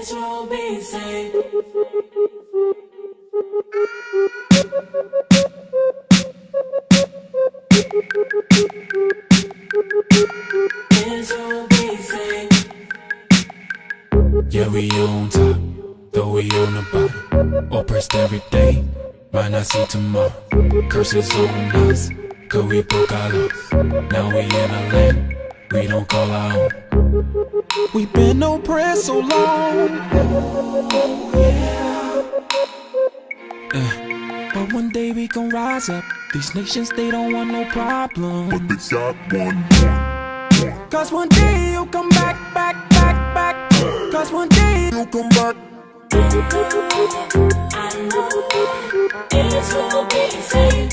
Israel be saved. Israel be saved. Yeah, we on top, though we on the bottom. Oppressed every day, might not see tomorrow. Curses on us, cause we broke our laws. Now we in a land we don't call our own. We been oppressed so long. But one day we gon' rise up. These nations, they don't want no problems. But they got one. Cause one day you'll come back. Cause one day You'll come back. I know Israel be saved.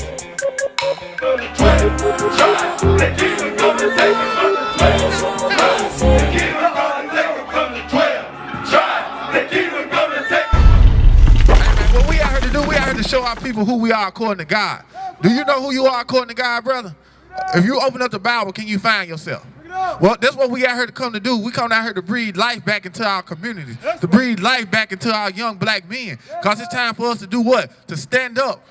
From the 12 tribes, let Jesus come and take it from the 12 tribes. Let Jesus come and take it from the 12 tribes. Let Jesus come and take it. What we out here to do, we out here to show our people who we are according to God. Do you know who you are according to God, brother? If you open up the Bible, can you find yourself? Well, that's what we out here to come to do. We come out here to breathe life back into our communities, to breathe life back into our young black men. Because it's time for us to do what? To stand up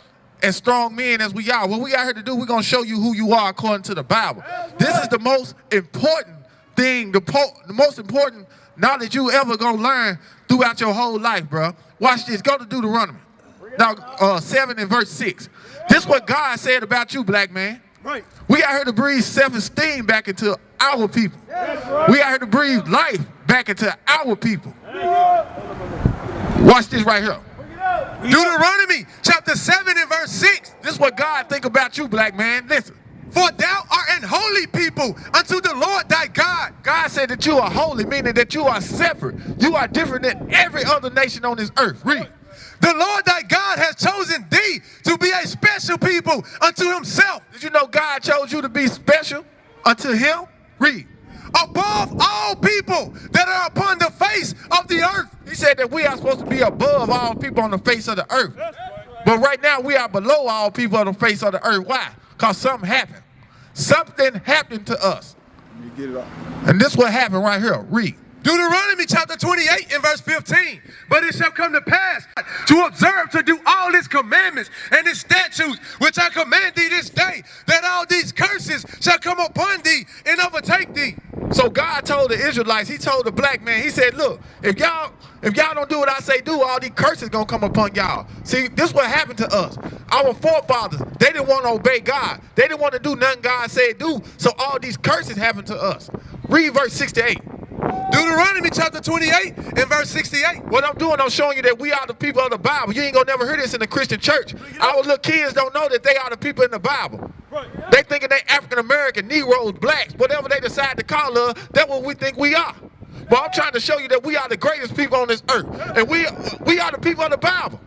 as strong men as we are. What we out here to do, we're going to show you who you are according to the Bible. This is the most important thing, the most important knowledge you ever going to learn throughout your whole life, bro. Watch this. Go to Deuteronomy. Now, 7 and verse 6. This is what God said about you, black man. Right. We out here to breathe self-esteem back into our people. We out here to breathe life back into our people. Watch this right here. Deuteronomy chapter 7 and verse 6. This is what God think about you, black man. Listen. For thou art an holy people unto the Lord thy God. God said that you are holy, meaning that you are separate. You are different than every other nation on this earth. Read. The Lord thy God has chosen thee to be a special people unto himself. Did you know God chose you to be special unto him? Read. Above all people that are upon the face of the earth. He said that we are supposed to be above all people on the face of the earth. But right now we are below all people on the face of the earth. Why? Because something happened. Something happened to us. Let me get it off. And this what happened right here. Read. Deuteronomy chapter 28 and verse 15. But it shall come to pass to observe to do all his commandments and his statutes, which I command thee this day, that all these curses shall come upon thee and overtake thee. So God told the Israelites, he told the black man, he said, look, if y'all don't do what I say do, all these curses gonna come upon y'all. See, this is what happened to us. Our forefathers, they didn't want to obey God. They didn't want to do nothing God said do, so all these curses happened to us. Read verse 68. Deuteronomy chapter 28 and verse 68. What I'm doing, I'm showing you that we are the people of the Bible. You ain't gonna never hear this in the Christian church. Our little kids don't know that they are the people in the Bible. They thinking they African-American, Negroes, blacks, whatever they decide to call us, that's what we think we are. But I'm trying to show you that we are the greatest people on this earth. And we are the people of the Bible.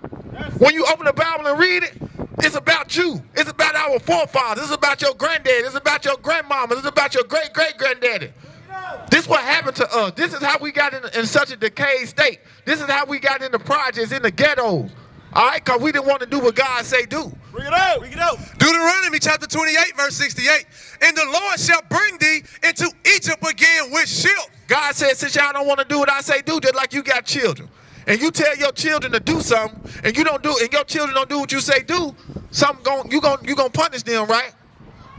When you open the Bible and read it, it's about you. It's about our forefathers. It's about your granddad. It's about your grandmama. It's about your great-great-granddaddy. This is what happened to us. This is how we got in such a decayed state. This is how we got in the projects, in the ghettos. All right, because we didn't want to do what God say do. Bring it out. Bring it out. Deuteronomy chapter 28 verse 68. And the Lord shall bring thee into Egypt again with ships. God said, since y'all don't want to do what I say do, just like you got children, and you tell your children to do something, and you don't do, and your children don't do what you say do, you gonna punish them, right?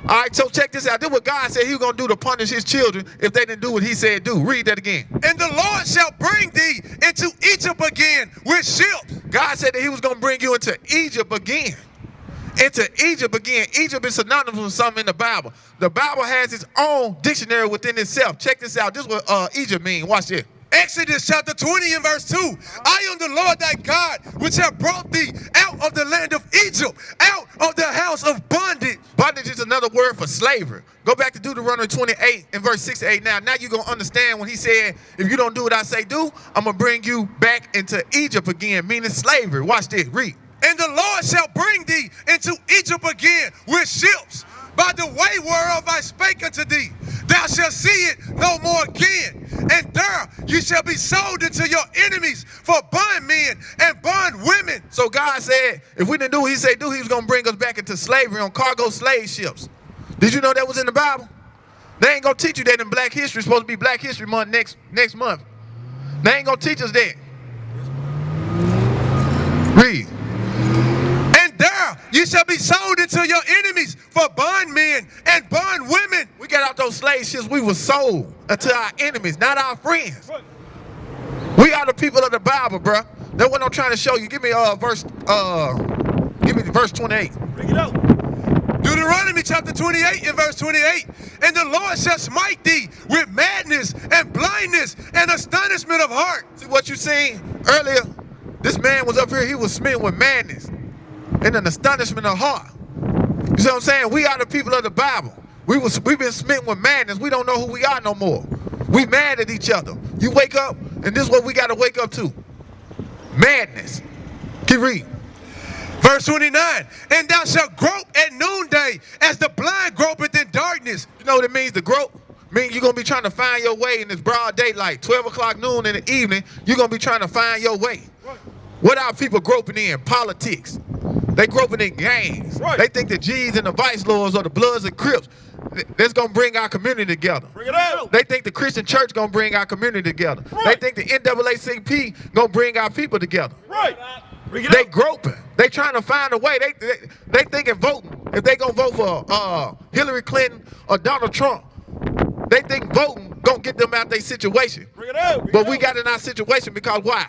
All right, so check this out. This is what God said he was going to do to punish his children if they didn't do what he said do. Read that again. And the Lord shall bring thee into Egypt again with ships. God said that he was going to bring you into Egypt again. Into Egypt again. Egypt is synonymous with something in the Bible. The Bible has its own dictionary within itself. Check this out. This is what Egypt means. Watch this. Exodus chapter 20 and verse 2. I am the Lord thy God, which have brought thee out of the land of Egypt, out of the house of bondage. Bondage is another word for slavery. Go back to Deuteronomy 28 and verse 68. Now you're going to understand when he said, if you don't do what I say do, I'm going to bring you back into Egypt again, meaning slavery. Watch this. Read. And the Lord shall bring thee into Egypt again with ships, by the way whereof I spake unto thee. Thou shalt see it no more again. And there you shall be sold into your enemies for bondmen and bondwomen. So God said, if we didn't do what he said do, he was going to bring us back into slavery on cargo slave ships. Did you know that was in the Bible? They ain't going to teach you that in Black History. It's supposed to be Black History Month next month. They ain't going to teach us that. You shall be sold into your enemies for bondmen and bondwomen. We got out those slave ships, we were sold unto our enemies, not our friends. We are the people of the Bible, bruh. That's what I'm trying to show you. Give me verse 28. Bring it out. Deuteronomy chapter 28 and verse 28. And the Lord shall smite thee with madness and blindness and astonishment of heart. See what you seen earlier? This man was up here, he was smitten with madness and an astonishment of heart. You see what I'm saying? We are the people of the Bible. We've been smitten with madness. We don't know who we are no more. We mad at each other. You wake up, and this is what we got to wake up to. Madness. Keep reading. Verse 29, and thou shalt grope at noonday as the blind gropeth in darkness. You know what it means to grope? It means you're going to be trying to find your way in this broad daylight, 12 o'clock noon in the evening, you're going to be trying to find your way. Right. What are people groping in? Politics. They groping in gangs. Right. They think the G's and the Vice Lords or the Bloods and Crips, that's going to bring our community together. Bring it out. They think the Christian church going to bring our community together. Right. They think the NAACP going to bring our people together. Right. Bring it They out. groping. They trying to find a way. They thinking voting. If they gonna vote for Hillary Clinton or Donald Trump, they think voting gonna get them out their situation. Bring it out. But we got in our situation because why?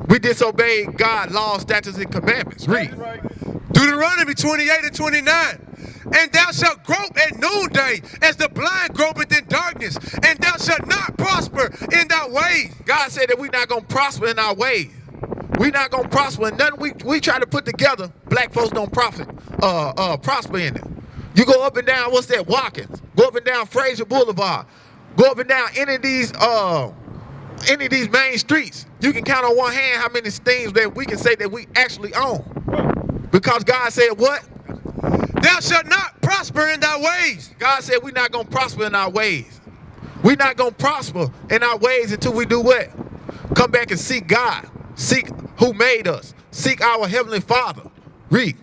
We disobeyed God's laws, statutes, and commandments. Read. Right. Deuteronomy 28 and 29. And thou shalt grope at noonday as the blind gropeth in darkness, and thou shalt not prosper in thy ways. God said that we're not gonna prosper in our ways. We not gonna prosper in nothing we try to put together. Black folks don't prosper in it. You go up and down, what's that, Watkins? Go up and down Fraser Boulevard. Go up and down any of these main streets. You can count on one hand how many things that we can say that we actually own. Because God said what? Thou shalt not prosper in thy ways. God said we're not gonna prosper in our ways. We're not gonna prosper in our ways until we do what? Come back and seek God. Seek who made us. Seek our Heavenly Father. Read.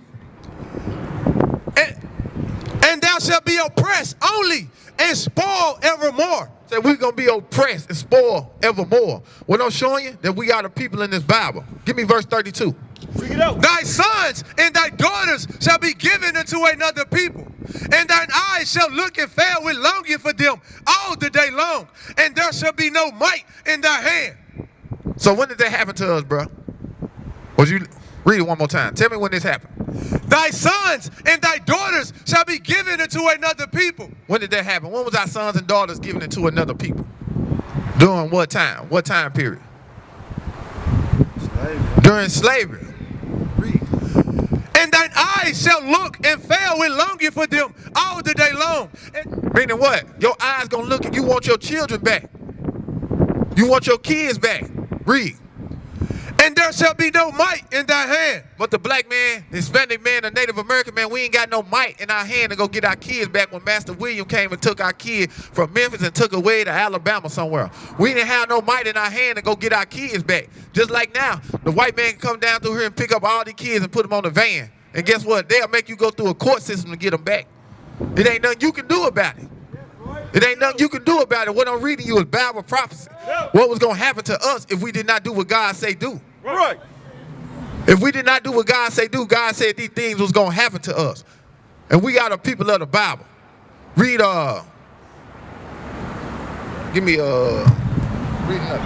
And thou shalt be oppressed only and spoil evermore. Say we're going to be oppressed and spoiled evermore. What I'm showing you, that we are the people in this Bible. Give me verse 32. Bring it out. Thy sons and thy daughters shall be given unto another people, and thine eyes shall look and fail with longing for them all the day long, and there shall be no might in thy hand. So when did that happen to us, bro? Would you read it one more time? Tell me when this happened. Thy sons and thy daughters shall be given unto another people. When did that happen? When was our sons and daughters given it to another people? During what time? What time period? Slavery. During slavery. Read. And thine eyes shall look and fail with longing for them all the day long. Meaning what? Your eyes gonna look and you want your children back. You want your kids back. Read. And there shall be no might in thy hand. But the black man, the Hispanic man, the Native American man, we ain't got no might in our hand to go get our kids back when Master William came and took our kid from Memphis and took away to Alabama somewhere. We didn't have no might in our hand to go get our kids back. Just like now, the white man can come down through here and pick up all the kids and put them on the van. And guess what? They'll make you go through a court system to get them back. It ain't nothing you can do about it. It ain't nothing you can do about it. What I'm reading you is Bible prophecy. What was going to happen to us if we did not do what God say do? Right. If we did not do what God say do, God said these things was going to happen to us. And we are the people of the Bible. Read, give me, read another.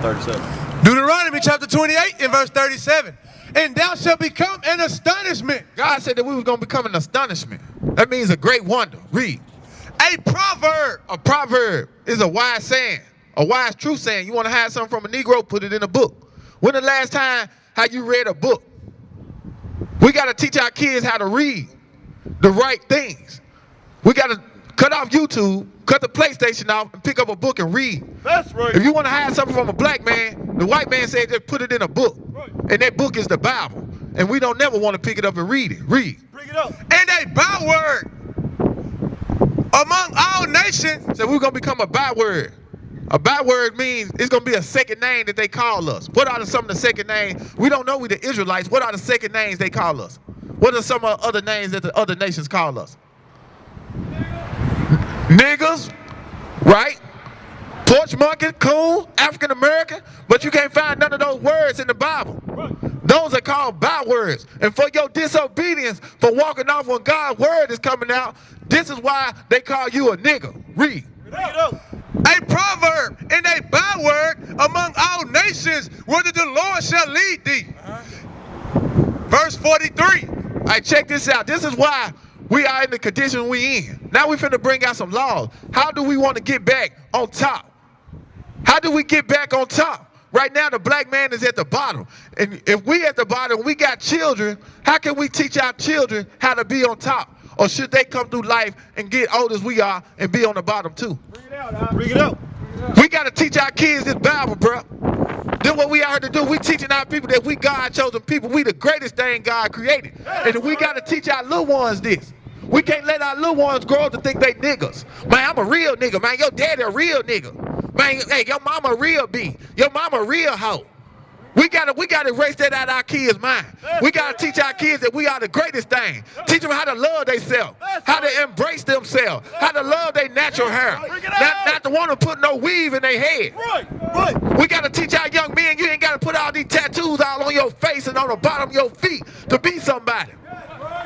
37. Deuteronomy chapter 28 and verse 37. And thou shalt become an astonishment. God said that we was going to become an astonishment. That means a great wonder. Read. A proverb. A proverb is a wise saying, a wise truth saying. You want to hide something from a Negro, put it in a book. When the last time how you read a book? We got to teach our kids how to read the right things. We got to cut off YouTube, cut the PlayStation off, and pick up a book and read. That's right. If you want to hide something from a black man, the white man said just put it in a book. Right. And that book is the Bible. And we don't never want to pick it up and read it. Read. Bring it up. And a byword among all nations. So we're going to become a byword. A byword means it's going to be a second name that they call us. What are some of the second names? We don't know we the Israelites. What are the second names they call us? What are some of the other names that the other nations call us? Niggas, right? Porch monkey, coon, African American, but you can't find none of those words in the Bible. Those are called bywords. And for your disobedience, for walking off when God's word is coming out, this is why they call you a nigga. Read. A proverb and a byword among all nations, whither the Lord shall lead thee. Verse 43. All right, check this out. This is why we are in the condition we in. Now we finna bring out some laws. How do we want to get back on top? How do we get back on top? Right now, the black man is at the bottom. And if we at the bottom, we got children, how can we teach our children how to be on top? Or should they come through life and get old as we are and be on the bottom too? Bring it out, Bring it out. We got to teach our kids this Bible, bro. Then what we out here to do, we teaching our people that we God-chosen people. We the greatest thing God created. And we got to teach our little ones this. We can't let our little ones grow up to think they niggas. Man, I'm a real nigga, man. Your daddy a real nigga. Man, hey, your mama a real B. Your mama a real hoe. We gotta erase that out of our kids' mind. We gotta teach our kids that we are the greatest thing. Teach them how to love themselves, how to embrace themselves, how to love their natural hair. Not to want to put no weave in their head. Right. We gotta teach our young men you ain't gotta put all these tattoos all on your face and on the bottom of your feet to be somebody.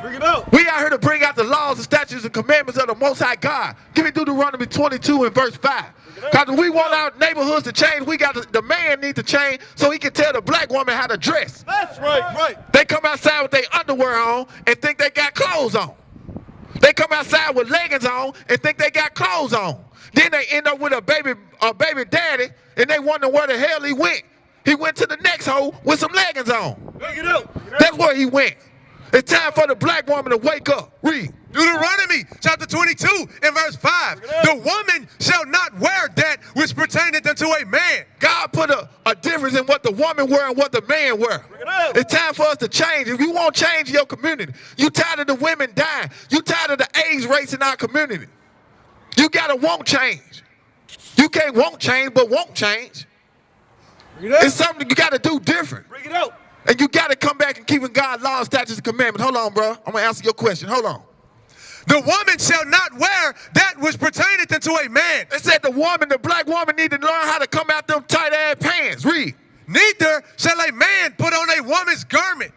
Bring it out. We out here to bring out the laws, the statutes, and commandments of the Most High God. Give me Deuteronomy 22 and verse 5. Because if we want our neighborhoods to change, we got the man need to change so he can tell the black woman how to dress. That's right. They come outside with their underwear on and think they got clothes on. They come outside with leggings on and think they got clothes on. Then they end up with a baby daddy and they wonder where the hell he went. He went to the next hole with some leggings on. Bring it out. That's where he went. It's time for the black woman to wake up. Read. Deuteronomy chapter 22 and verse 5. The woman shall not wear that which pertaineth unto a man. God put a difference in what the woman wear and what the man wear. It's time for us to change. If you want change in your community, you tired of the women dying. You tired of the AIDS race in our community. You gotta want change. You can't want change, but want change. It's something you gotta do different. Bring it out. And you gotta come back and keeping God's laws, statutes, and commandments. Hold on, bro. I'm gonna answer your question. Hold on. The woman shall not wear that which pertaineth unto a man. It said the black woman need to learn how to come out them tight ass pants. Read. Neither shall a man put on a woman's garment.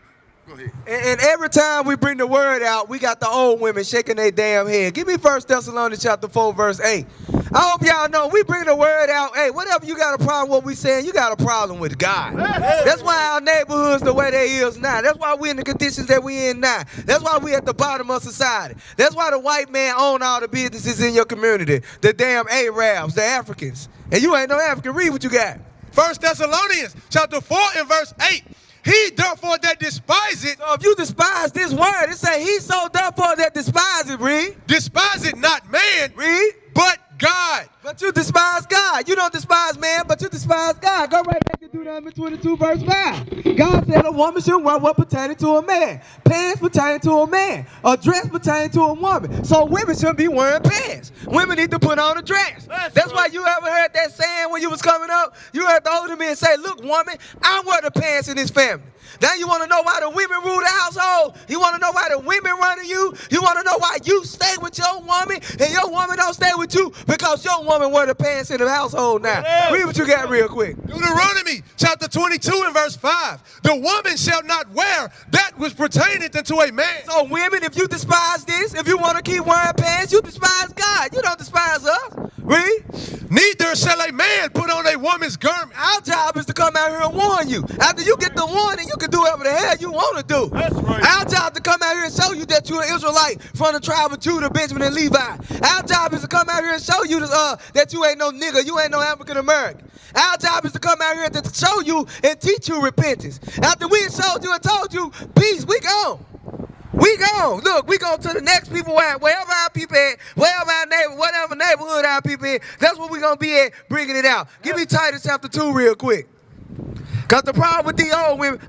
And every time we bring the word out, we got the old women shaking their damn head. Give me 1 Thessalonians chapter 4, verse 8. I hope y'all know we bring the word out. Hey, whatever you got a problem with what we saying, you got a problem with God. That's why our neighborhoods the way they is now. That's why we in the conditions that we in now. That's why we at the bottom of society. That's why the white man own all the businesses in your community. The damn Arabs, the Africans. And you ain't no African. Read what you got. 1 Thessalonians chapter 4 and verse 8. He therefore that despise it. So if you despise this word, it say he so therefore that despise it, read. Despise it not man, Read. but God. But you despise God. You don't despise man, but you despise God. Go right back to Deuteronomy 22, verse 5. God said a woman should wear what pertaining to a man. Pants pertaining to a man. A dress pertaining to a woman. So women shouldn't be wearing pants. Women need to put on a dress. That's why you ever heard that saying when you was coming up? You heard the older men say, look, woman, I wear the pants in this family. Now you want to know why the women rule the household? You want to know why the women running you? You want to know why you stay with your woman and your woman don't stay with you? Because your woman wear the pants in the household now. Read what you got real quick. Deuteronomy chapter 22 and verse 5. The woman shall not wear that which pertaineth unto a man. So women, if you despise this, if you want to keep wearing pants, you despise God. You don't despise us. Read. Neither shall a man put on a woman's garment. Our job is to come out here and warn you. After you get the warning, you can do whatever the hell you want to do. That's right. Our job to come out here and show you that you're an Israelite from the tribe of Judah, Benjamin, and Levi. Our job is to come out here and show you that you ain't no nigga, you ain't no African American. Our job is to come out here to show you and teach you repentance. After we showed you and told you, peace, we gone. We gone. Look, we go to the next people at, wherever our people at, whatever neighborhood our people in, that's what we gonna be at, bringing it out. Give me Titus chapter 2 real quick. Because the problem with the old women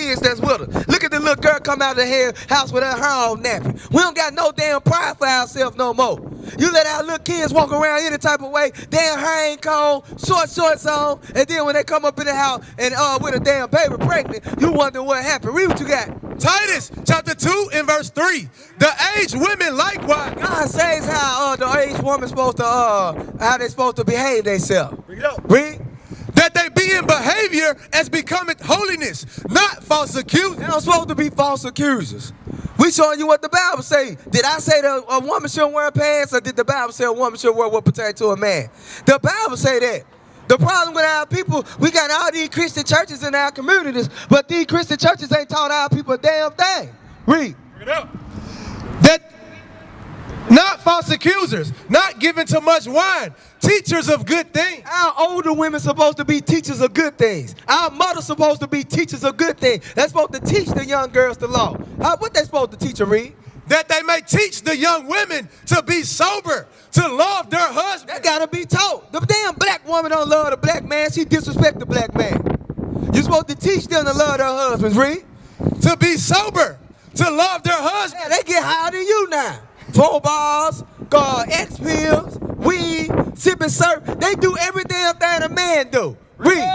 is that's with her. Look at the little girl come out of the house with her hair all nappy. We don't got no damn pride for ourselves no more. You let our little kids walk around any type of way, damn hair ain't combed, shorts on, and then when they come up in the house and with a damn baby pregnant, you wonder what happened. Read what you got. Titus chapter 2 and verse 3. The aged women likewise. God says how the aged woman supposed to how they supposed to behave themselves. Bring it up. Read. That they be in behavior as becometh holiness, not false accusers. They don't supposed to be false accusers. We showing you what the Bible say. Did I say that a woman shouldn't wear pants, or did the Bible say a woman should wear what pertains to a man? The Bible say that. The problem with our people, we got all these Christian churches in our communities, but these Christian churches ain't taught our people a damn thing. Read. Bring it up. That not false accusers, not given to much wine, teachers of good things. Our older women supposed to be teachers of good things. Our mothers supposed to be teachers of good things. They're supposed to teach the young girls the law. What they supposed to teach her, Read? That they may teach the young women to be sober, to love their husbands. That gotta be taught. The damn black woman don't love the black man. She disrespect the black man. You're supposed to teach them to love their husbands, Read? To be sober, to love their husbands. Yeah, they get higher than you now. 4 bars, X pills, weed, sipping syrup. They do every damn thing a man do. Read.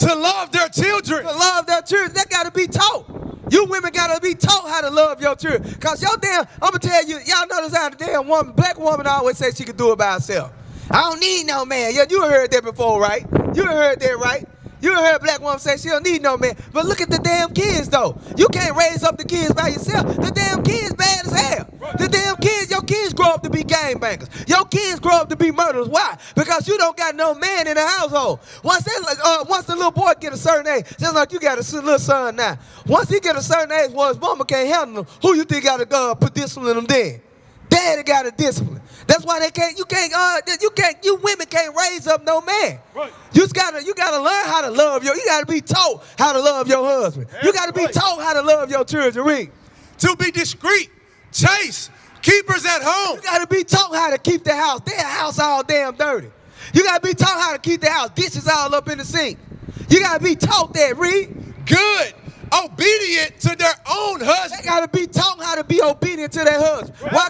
To love their children. To love their children. That gotta be taught. You women gotta be taught how to love your children. Cause your damn, I'ma tell you, y'all notice how the damn woman, black woman always say she can do it by herself. I don't need no man. Yeah, you heard that before, right? You heard that, right? You heard a black woman say she don't need no man. But look at the damn kids, though. You can't raise up the kids by yourself. The damn kids bad as hell. The damn kids, your kids grow up to be gangbangers. Your kids grow up to be murderers. Why? Because you don't got no man in the household. Once the little boy get a certain age, just like you got a little son now. Once he get a certain age, well, his mama can't handle him. Who you think got to put discipline him then? Daddy got to discipline. That's why you women can't raise up no man. Right. You gotta learn how to love you gotta be taught how to love your husband. You gotta be taught how to love your children. Read. To be discreet, chaste, keepers at home. You gotta be taught how to keep the house. Their house all damn dirty. You gotta be taught how to keep the house. Dishes all up in the sink. You gotta be taught that. Read. Good, obedient to their own husband. They gotta be taught how to be obedient to their husband. Why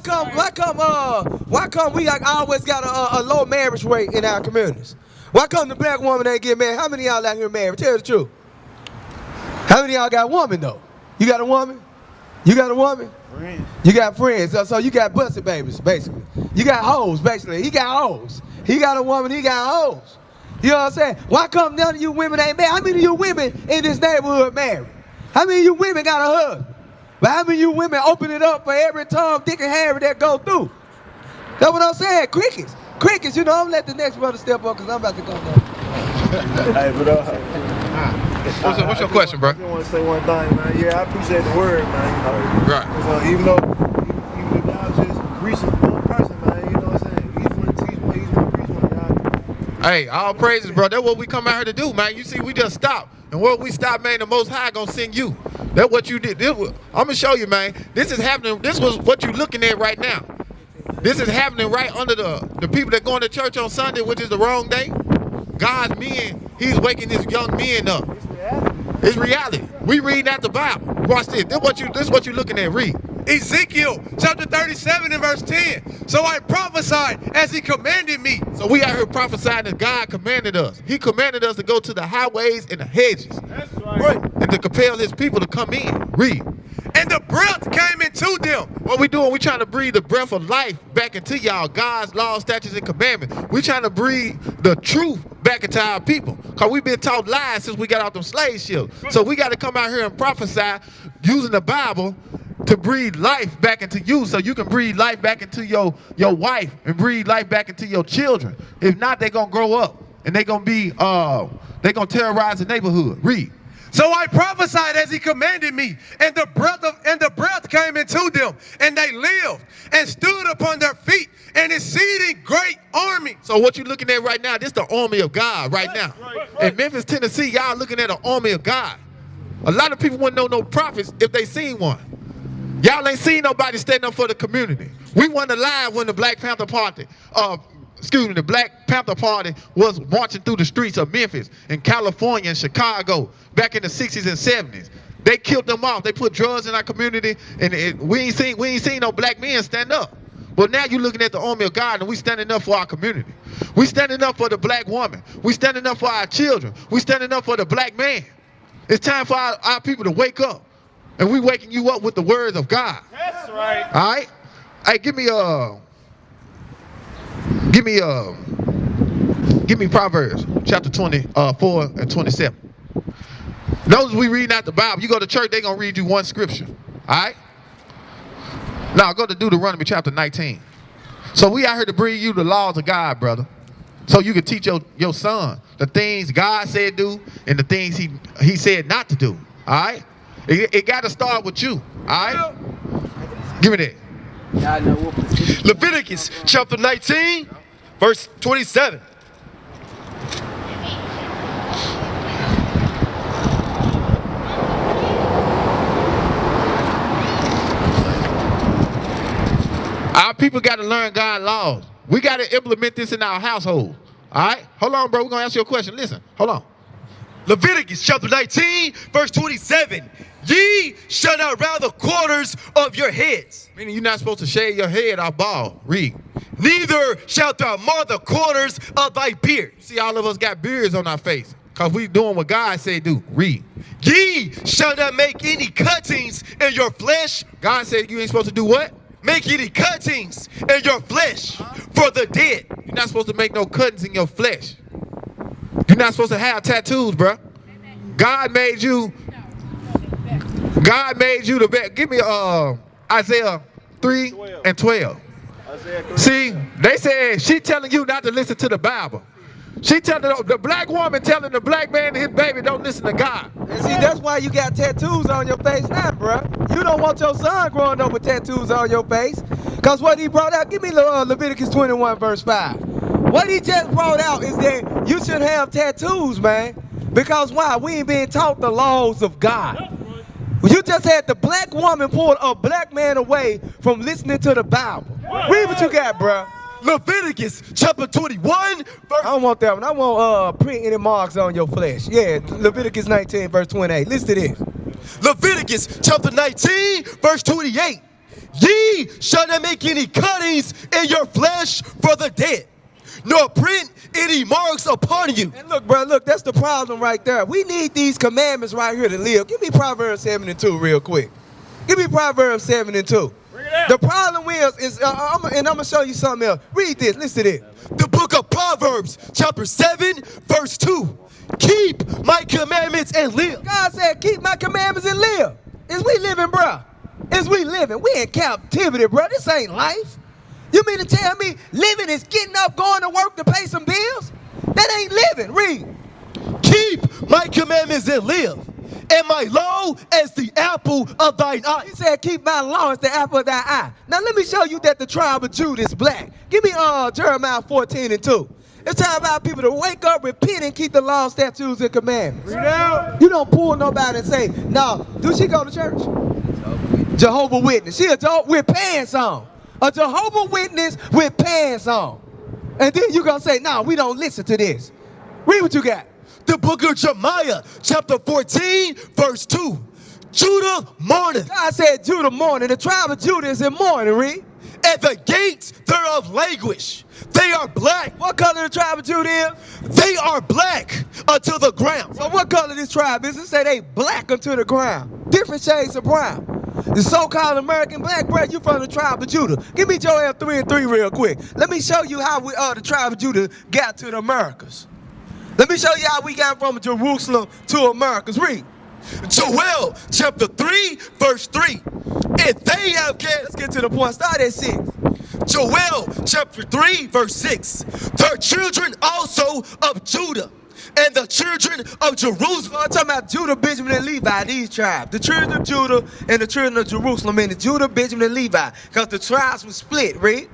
come we always got a low marriage rate in our communities? Why come the black woman ain't get married? How many of y'all out here married? Tell the truth. How many of y'all got a woman though? You got a woman? You got a woman? Friends. You got friends. So you got busted babies, basically. You got hoes, basically. He got hoes. He got a woman, he got hoes. You know what I'm saying? Why come none of you women ain't married? How many of you women in this neighborhood married? How many of you women got a husband? But how many of you women open it up for every Tom, Dick, and Harry that go through? That's what I'm saying. Crickets. Crickets, you know, I'm let the next brother step up because I'm about to come down. Hey, but What's your question, bro? I just want to say one thing, man. Yeah, I appreciate the word, man. You know, Right. so even if y'all just reaching one person, man, you know what I'm saying? Each one teach one, each one preach one, y'all. Hey, all praises, bro. That's what we come out here to do, man. You see, we just stop. And what we stop, man, the Most High gonna send you. That's what you did. I'm gonna show you, man. This is happening. This was what you looking at right now. This is happening right under the people that going to church on Sunday, which is the wrong day. God's men, he's waking his young men up. It's reality. We reading out the Bible. Watch this. This is what you looking at. Read. Ezekiel chapter 37 and verse 10. So I prophesied as he commanded me. So we out here prophesying that God commanded us. He commanded us to go to the highways and the hedges. That's right. And to compel his people to come in. Read. And the breath came into them. What we doing, we trying to breathe the breath of life back into y'all, God's laws, statutes, and commandments. We trying to breathe the truth back into our people. Because we've been taught lies since we got out them slave ships. So we got to come out here and prophesy using the Bible to breathe life back into you so you can breathe life back into your wife and breathe life back into your children. If not, they're going to grow up and they're going to be, they're going to terrorize the neighborhood. Read. So I prophesied as he commanded me, and the breath came into them, and they lived and stood upon their feet, an exceeding great army. So what you looking at right now, this the army of God right now. right. In Memphis, Tennessee, y'all looking at an army of God. A lot of people wouldn't know no prophets if they seen one. Y'all ain't seen nobody standing up for the community. We weren't alive when the Black Panther Party, the Black Panther Party was marching through the streets of Memphis and California and Chicago back in the 60s and 70s. They killed them off. They put drugs in our community, and we ain't seen no black men stand up. But now you're looking at the army of God, and we standing up for our community. We standing up for the black woman. We standing up for our children. We standing up for the black man. It's time for our people to wake up. And we waking you up with the words of God. That's right. All right? Hey, give me Proverbs chapter 24 and 27. Notice we reading out the Bible. You go to church, they gonna read you one scripture. All right? Now go to Deuteronomy chapter 19. So we out here to bring you the laws of God, brother. So you can teach your son the things God said do and the things he said not to do. All right? It got to start with you. All right? Give me that. Leviticus chapter 19, verse 27. Our people got to learn God's laws. We got to implement this in our household. All right? Hold on, bro. We're going to ask you a question. Listen. Hold on. Leviticus chapter 19, verse 27. Ye shall not round the corners of your heads. Meaning you're not supposed to shave your head off bald. Read. Neither shalt thou mar the corners of thy beard. See, all of us got beards on our face because we doing what God said do. Read. Ye shall not make any cuttings in your flesh. God said you ain't supposed to do what? Make any cuttings in your flesh for the dead. You're not supposed to make no cuttings in your flesh. You're not supposed to have tattoos, bro. God made you the best. Give me Isaiah 3 and 12. See, they said she telling you not to listen to the Bible. She telling the black woman telling the black man and his baby don't listen to God. And see, that's why you got tattoos on your face now, bruh. You don't want your son growing up with tattoos on your face. Because what he brought out, give me Leviticus 21 verse 5. What he just brought out is that you should have tattoos, man. Because why? We ain't being taught the laws of God. You just had the black woman pull a black man away from listening to the Bible. Read what you got, bruh. Leviticus chapter 21, verse... I don't want that one. I want print any marks on your flesh. Yeah, Leviticus 19, verse 28. Listen to this. Leviticus chapter 19, verse 28. Ye shall not make any cuttings in your flesh for the dead, nor print any marks upon you. And look, bro, look, that's the problem right there. We need these commandments right here to live. Give me Proverbs 7 and 2 real quick. Give me Proverbs 7 and 2. The problem is I'm going to show you something else. Read this. Listen to this. The book of Proverbs, chapter 7, verse 2. Keep my commandments and live. God said, keep my commandments and live. Is we living, bro? Is we living? We in captivity, bro. This ain't life. You mean to tell me living is getting up, going to work to pay some bills? That ain't living. Read. Keep my commandments and live, and my law as the apple of thine eye. He said, keep my law as the apple of thy eye. Now let me show you that the tribe of Judah is black. Give me Jeremiah 14 and 2. It's time about people to wake up, repent, and keep the law, statutes, and commandments. You don't pull nobody and say, no, do she go to church? Jehovah Witness. She with pants on. A Jehovah Witness with pants on. And then you're going to say, no, we don't listen to this. Read what you got. The book of Jeremiah, chapter 14, verse 2. Judah mourneth. God said Judah mourning. The tribe of Judah is in mourning, read. And the gates thereof languish. They are black. What color the tribe of Judah is? They are black unto the ground. So what color this tribe is? It say they black unto the ground. Different shades of brown. The so-called American black, bro, you from the tribe of Judah. Give me Joel 3 and 3 real quick. Let me show you how the tribe of Judah got to the Americas. Let me show you how we got from Jerusalem to Americas. Read. Joel chapter 3, verse 3. And they have Let's get to the point. Start at 6. Joel chapter 3, verse 6. The children also of Judah and the children of Jerusalem. I'm talking about Judah, Benjamin, and Levi, these tribes. The children of Judah and the children of Jerusalem, and the Judah, Benjamin, and Levi. Because the tribes were split, read.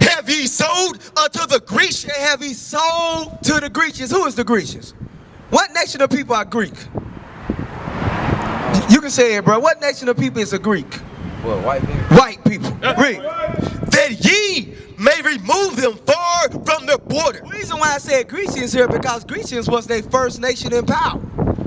Have ye sold unto the Grecians? Have ye sold to the Grecians? Who is the Grecians? What nation of people are Greek? You can say it, bro. What nation of people is a Greek? What, white people? White people. Read. That ye may remove them far from their border. The reason why I said Grecians here, because Grecians was their first nation in power.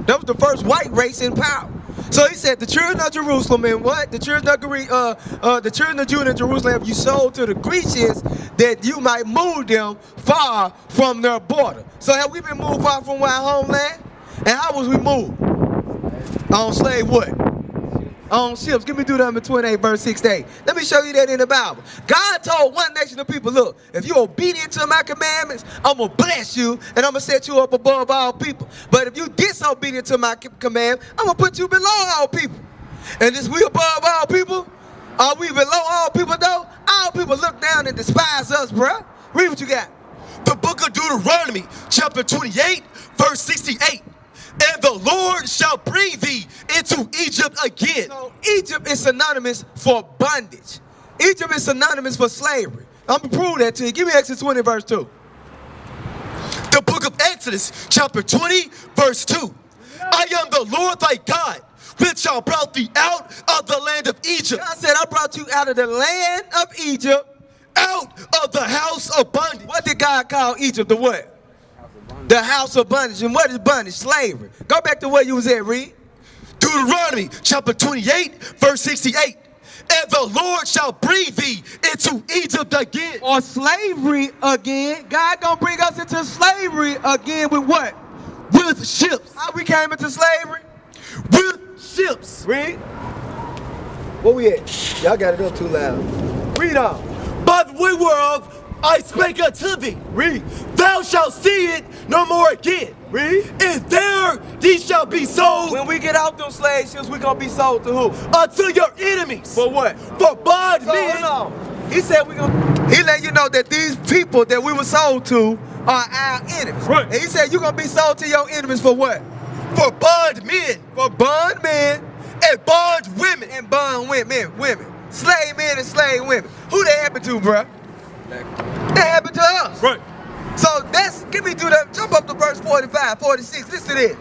That was the first white race in power. So he said, the children of Jerusalem and what? The children of Judah and Jerusalem have you sold to the Grecians that you might move them far from their border. So have we been moved far from our homeland? And how was we moved? On slave what? on ships. Give me Deuteronomy 28, verse 68. Let me show you that in the Bible. God told one nation of people, look, if you're obedient to my commandments, I'm going to bless you and I'm going to set you up above all people. But if you disobedient to my command, I'm going to put you below all people. And is we above all people? Are we below all people though? All people look down and despise us, bruh. Read what you got. The book of Deuteronomy, chapter 28, verse 68. And the Lord shall bring thee into Egypt again. So Egypt is synonymous for bondage. Egypt is synonymous for slavery. I'm going to prove that to you. Give me Exodus 20, verse 2. The book of Exodus, chapter 20, verse 2. I am the Lord thy God, which shall brought thee out of the land of Egypt. God said, I brought you out of the land of Egypt. Out of the house of bondage. What did God call Egypt? The what? The house of bondage. And what is bondage? Slavery. Go back to where you was at, read. Deuteronomy chapter 28, verse 68. And the Lord shall bring thee into Egypt again. Or slavery again. God gonna bring us into slavery again with what? With ships. How we came into slavery? With ships. Read. Where we at? Y'all got it up too loud. Read on. By the way whereof I spake unto thee. Read. Thou shalt see it no more again. Read. And there these shall be sold. When we get out them slave ships, we gonna be sold to who? Unto your enemies. For what? For bondmen. Hold on. He said we gonna. He let you know that these people that we were sold to are our enemies. Right. And he said you gonna be sold to your enemies for what? For bondmen. For bondmen And bondwomen. and bond women. Slave men and slave women. Who they happen to, bruh? They happen to us. Right. So that's, give me that. Jump up to verse 45, 46. Listen to this.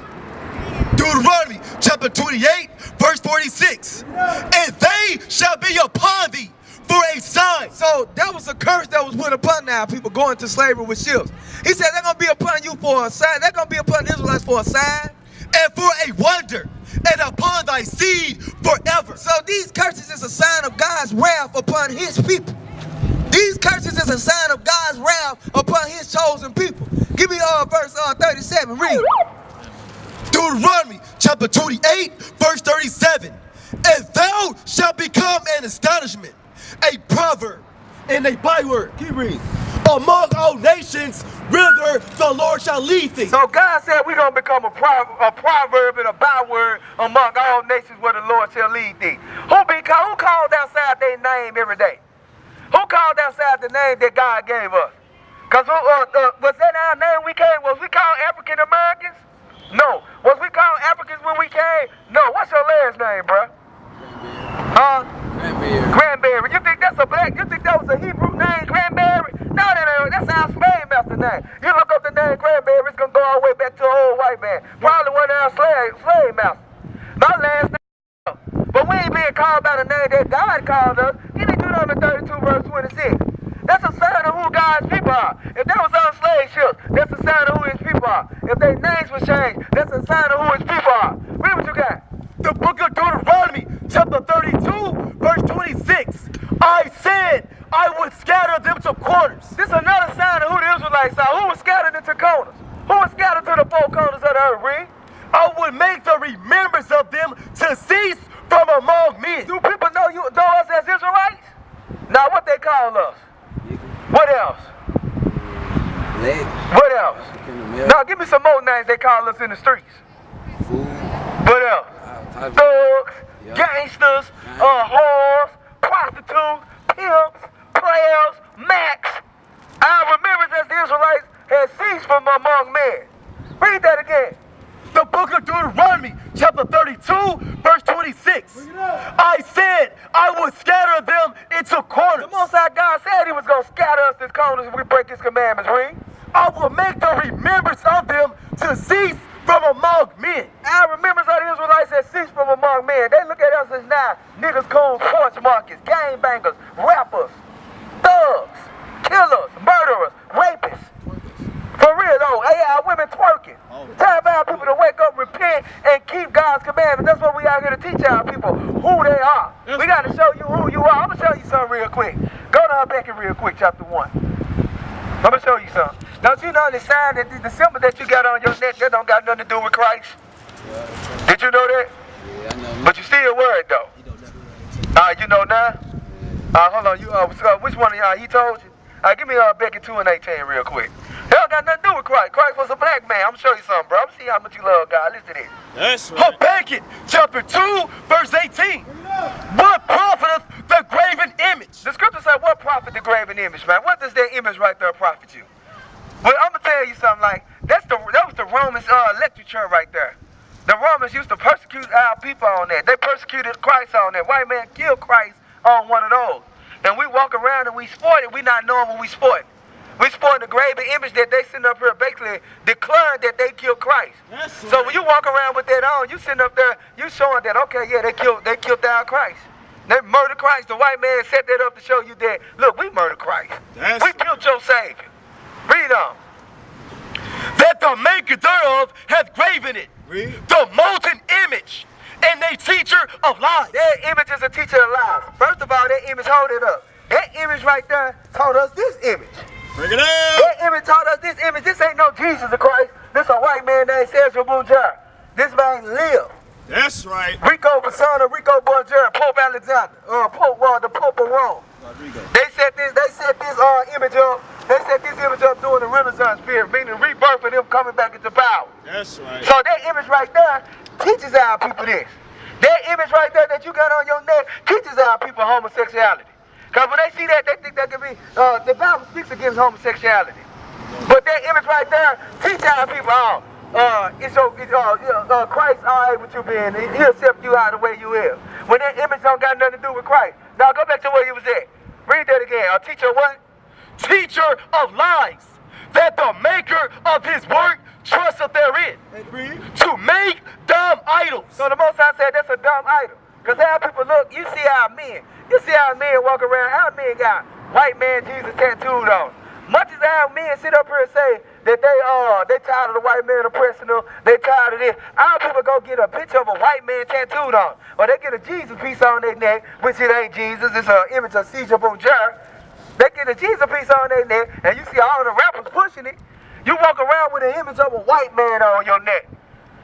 Deuteronomy chapter 28, verse 46. And they shall be upon thee for a sign. So that was a curse that was put upon our people going to slavery with ships. He said they're going to be upon you for a sign. They're going to be upon the Israelites for a sign. And for a wonder, and upon thy seed forever. So these curses is a sign of God's wrath upon his people. These curses is a sign of God's wrath upon his chosen people. Give me verse 37, read. Deuteronomy chapter 28, verse 37. And thou shalt become an astonishment, a proverb, and a byword. Keep reading. Among all nations, whither the Lord shall lead thee. So God said we're going to become a proverb and a byword among all nations where the Lord shall lead thee. Who called outside their name every day? Who called outside the name that God gave us? Because was that our name we came? Was we called African Americans? No. Was we called Africans when we came? No. What's your last name, bruh? Huh? Granberry. You think that's a black? You think that was a Hebrew name, Granberry? No, that's our slave master name. You look up the name Granberry, it's gonna go all the way back to an old white man. Probably one of our slave masters. My last name. But we ain't being called by the name that God called us. Give me Deuteronomy 32, verse 26. That's a sign of who God's people are. If that was on slave ships, that's a sign of who his people are. If their names were changed, that's a sign of who his people are. Read what you got. The book of Deuteronomy, chapter 32, verse 26. I said I would scatter them to corners. This is another sign of who the Israelites are. Who was scattered into corners? Who was scattered to the four corners of the earth, read? I would make the remembrance of them to cease from among men. Do people know us as Israelites? Now what they call us? What else? What else? Now give me some more names they call us in the streets. What else? Thugs, gangsters, whores, prostitutes, pimps, players, macs. Our remembrance as the Israelites has ceased from among men. Read that again. The book of Deuteronomy, chapter 32, verse 26. I said I would scatter them into corners. The Most High God said he was going to scatter us in corners if we break his commandments, read. I will make the remembrance of them to cease from among men. Our remembrance of the Israelites has ceased from among men. They look at us as now niggas, coons, porch markets, gangbangers, rappers, thugs, killers, murderers, rapists. For real though, our women twerking. Time for our people to wake up, repent, and keep God's commandments. That's what we out here to teach our people, who they are. We got to show you who you are. I'm going to show you something real quick. Go to Habakkuk real quick, chapter 1. I'm going to show you something. Don't you know the sign, that the symbol that you got on your neck, that don't got nothing to do with Christ? Did you know that? Yeah, I know. But you still worried though. You know now? Hold on, which one of y'all, he told you? Give me Becky 2 and 18 real quick. That don't got nothing to do with Christ. Christ was a black man. I'm gonna show you something, bro. I'm gonna see how much you love God. Listen to this. That's right. Habakkuk chapter 2, verse 18. What profiteth the graven image? The scripture said, what profit the graven image, man? What does that image right there profit you? Well, I'm gonna tell you something like, that was the Romans literature right there. The Romans used to persecute our people on that. They persecuted Christ on that. White man killed Christ on one of those. And we walk around and we sport it. We not knowing what we sport. We sport the graven image that they sitting up here basically declaring that they killed Christ. So when you walk around with that on, you sitting up there, you showing that, okay, yeah, they killed down Christ. They murdered Christ. The white man set that up to show you that, look, we murdered Christ. We killed your Savior. Read on. That the maker thereof hath graven it. Read. The molten image and a teacher of lies. That image is a teacher of lies. First of all, that image, hold it up. That image right there told us this image. Bring it up. That image taught us this image. This ain't no Jesus of Christ. This a white man named Cesar Bonjour. This man lived. That's right. Rico Basana, Rico Bonjour, Pope Alexander, the Pope of Rome. They set this image up. They set this image up during the Renaissance period, meaning the rebirth of them coming back into power. That's right. So that image right there teaches our people this. That image right there that you got on your neck teaches our people homosexuality. Because when they see that, they think that can be, the Bible speaks against homosexuality. But that image right there teaches our people, Christ all right with you being, he'll accept you out of the way you is. When that image don't got nothing to do with Christ. Now go back to where you was at. Read that again. Teacher what? Teacher of lies, that the maker of his work trusteth therein, to make dumb idols. So the Most High said that's a dumb idol. Because how people look, you see our men. You see our men walk around, our men got white man Jesus tattooed on. Much as our men sit up here and say that they tired of the white man oppressing them, they tired of this, our people go get a picture of a white man tattooed on. Or they get a Jesus piece on their neck, which it ain't Jesus, it's an image of Caesar Bonjour. They get a Jesus piece on their neck, and you see all the rappers pushing it. You walk around with an image of a white man on your neck.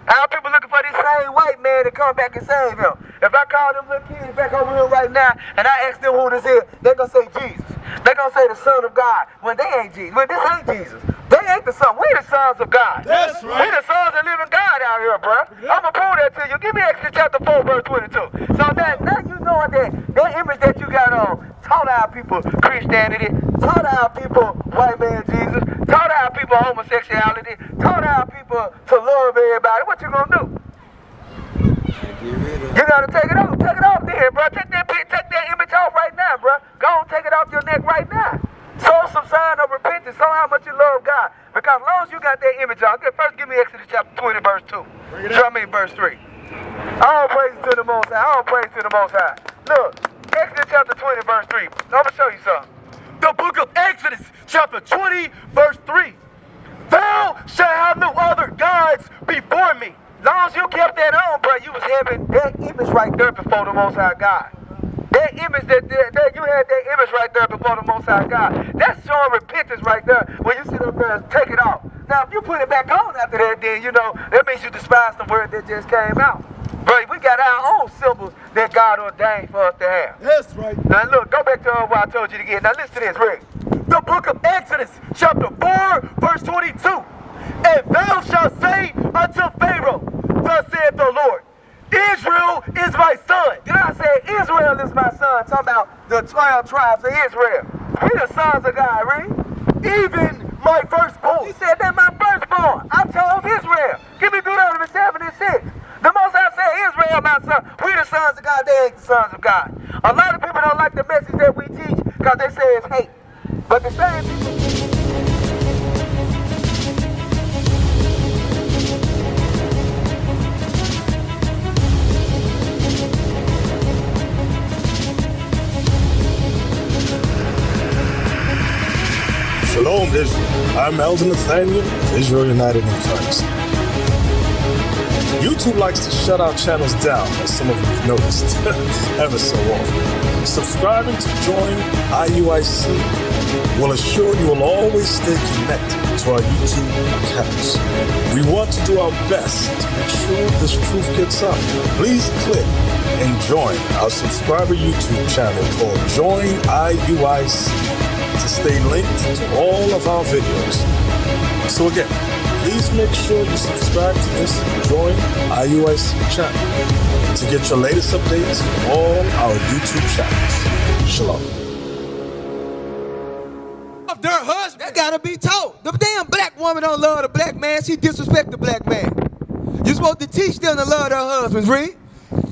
Our people looking for this same white man to come back and save him. If I call them little kids back over here right now, and I ask them who this is, they're going to say Jesus. They're going to say the Son of God, when they ain't Jesus. When this ain't Jesus. They ain't the Son. We the sons of God. That's right. We the sons of living God out here, bro. I'm going to prove that to you. Give me Exodus chapter 4, verse 22. So now you know that image that you got on taught our people Christianity, taught our people white man Jesus, taught our people homosexuality, taught our people to love everybody. What you gonna do? You gotta take it off. Take it off there, bro. Take that image off right now, bro. Go on, take it off your neck right now. Show some sign of repentance. Show how much you love God. Because as long as you got that image on, first give me Exodus chapter 20, verse 2. Verse 3. All praise to the Most High. All praise to the Most High. Look, Exodus chapter 20, verse 3. I'm gonna show you something. The book of Exodus, chapter 20, verse 3. Thou shalt have no other gods before me. As long as you kept that on, bro, you was having that image right there before the Most High God. That image that you had that image right there before the Most High God. That's showing repentance right there when you sit up there and take it off. Now, if you put it back on after that, then, that means you despise the word that just came out. But we got our own symbols that God ordained for us to have. That's right. Now, look, go back to what I told you to get. Now, listen to this, Rick. The book of Exodus, chapter 4, verse 22. And thou shalt say unto Pharaoh, thus saith the Lord, Israel is my son. God said, Israel is my son. Talking about the 12 tribes of Israel. We the sons of God, right? Even my firstborn. He said, that's my firstborn. I told Israel. Give me Deuteronomy 7:6. The Most High said, Israel, my son. We the sons of God. They ain't the sons of God. A lot of people don't like the message that we teach because they say it's hate. But the same people... Shalom, Israel. I'm Elder Nathaniel, Israel United in Christ. YouTube likes to shut our channels down, as some of you have noticed, ever so often. Subscribing to join IUIC will assure you will always stay connected to our YouTube accounts. We want to do our best to make sure this truth gets out. Please click and join our subscriber YouTube channel called Join IUIC to stay linked to all of our videos. So again, please make sure you subscribe to this Join IUIC channel to get your latest updates from all our YouTube channels. Shalom. Their husband, that gotta be taught. The damn black woman don't love the black man. She disrespect the black man. You're supposed to teach them to love their husbands, read?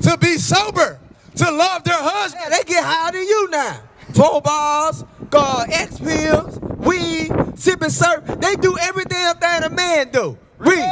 To be sober, to love their husband. Yeah, they get higher than you now. 4 bars, X pills, weed, sipping syrup. They do every damn thing a man do. Read.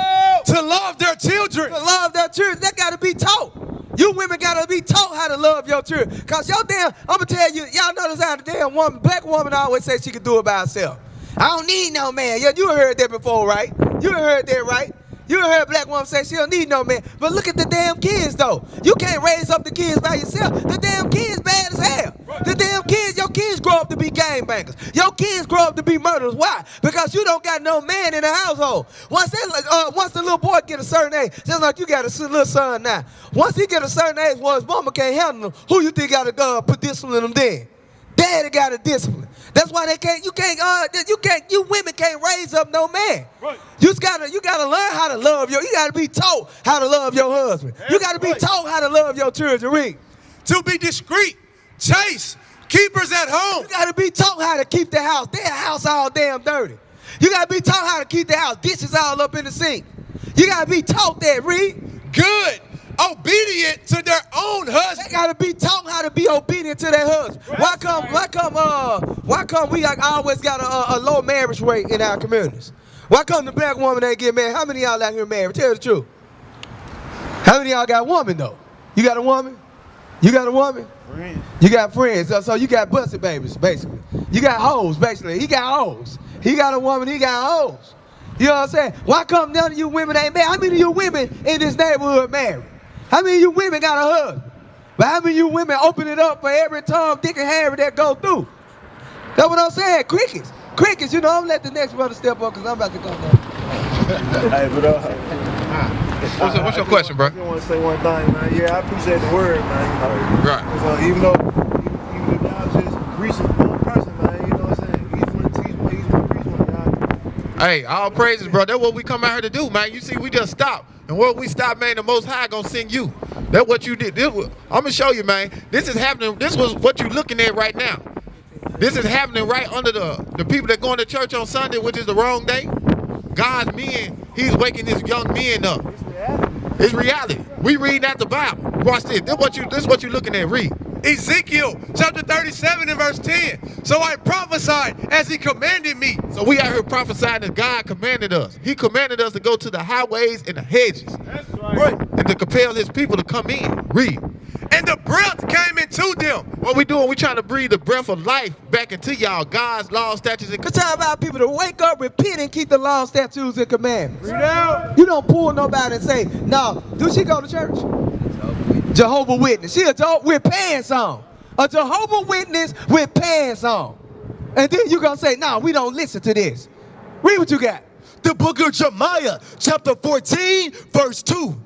To love their children. To love their children. That gotta be taught. You women gotta be taught how to love your children. Cause y'all damn, I'ma tell you, y'all notice how the damn woman, black woman always say she can do it by herself. I don't need no man. Yeah, you heard that before, right? You heard that, right? You heard a black woman say she don't need no man. But look at the damn kids though. You can't raise up the kids by yourself. The damn kids bad as hell. The damn kids, your kids grow up to be gangbangers. Your kids grow up to be murderers. Why? Because you don't got no man in the household. Once the little boy get a certain age, just like you got a little son now. Once he get a certain age, well, his mama can't handle him. Who you think got to put discipline him then? Daddy got to discipline. That's why you women can't raise up no man. Right. You gotta learn how to love you gotta be taught how to love your husband. You gotta be taught how to love your children. Read. To be discreet, chaste, keepers at home. You gotta be taught how to keep the house. Their house all damn dirty. You gotta be taught how to keep the house. Dishes all up in the sink. You gotta be taught that. Read. Good. Obedient to their own husband. They gotta be taught how to be obedient to their husband. Why come we always got a low marriage rate in our communities? Why come the black woman ain't get married? How many of y'all out here married? Tell the truth. How many of y'all got a woman though? You got a woman? You got a woman? Friends. You got friends. So you got busted babies, basically. You got hoes, basically. He got hoes. He got a woman, he got hoes. You know what I'm saying? Why come none of you women ain't married? How many of you women in this neighborhood married? How many of you women got a husband? But how many of you women open it up for every Tom, Dick, and Harry that go through? That's what I'm saying. Crickets. Crickets, you know, I'm let the next brother step up because I'm about to go down. Hey, but what's your question, bro? I just want to say one thing, man. Yeah, I appreciate the word, man. You know, right. Even if y'all just greasing one person, man, you know what I'm saying? Each one teach one, each one preach one, y'all. Hey, all praises, bro. That's what we come out here to do, man. You see, we just stop. And what we stop, man, the Most High gonna send you. That's what you did. I'm gonna show you, man. This is happening. This was what you're looking at right now. This is happening right under the people that going to church on Sunday, which is the wrong day. God's men, he's waking his young men up. It's reality. We reading out the Bible. Watch this. This is what you're looking at. Read. Ezekiel chapter 37 and verse 10. So I prophesied as he commanded me. So we out here prophesying as God commanded us. He commanded us to go to the highways and the hedges. That's right. And to compel his people to come in. Read. And the breath came into them. What we doing? We trying to breathe the breath of life back into y'all. God's laws, statutes, and commandments. It's time about people to wake up, repent, and keep the laws, statutes, and commandments. You don't pull nobody and say, no, do she go to church? Jehovah Witness. She with pants on. A Jehovah Witness with pants on. And then you're going to say, no, we don't listen to this. Read what you got. The book of Jeremiah, chapter 14, verse 2.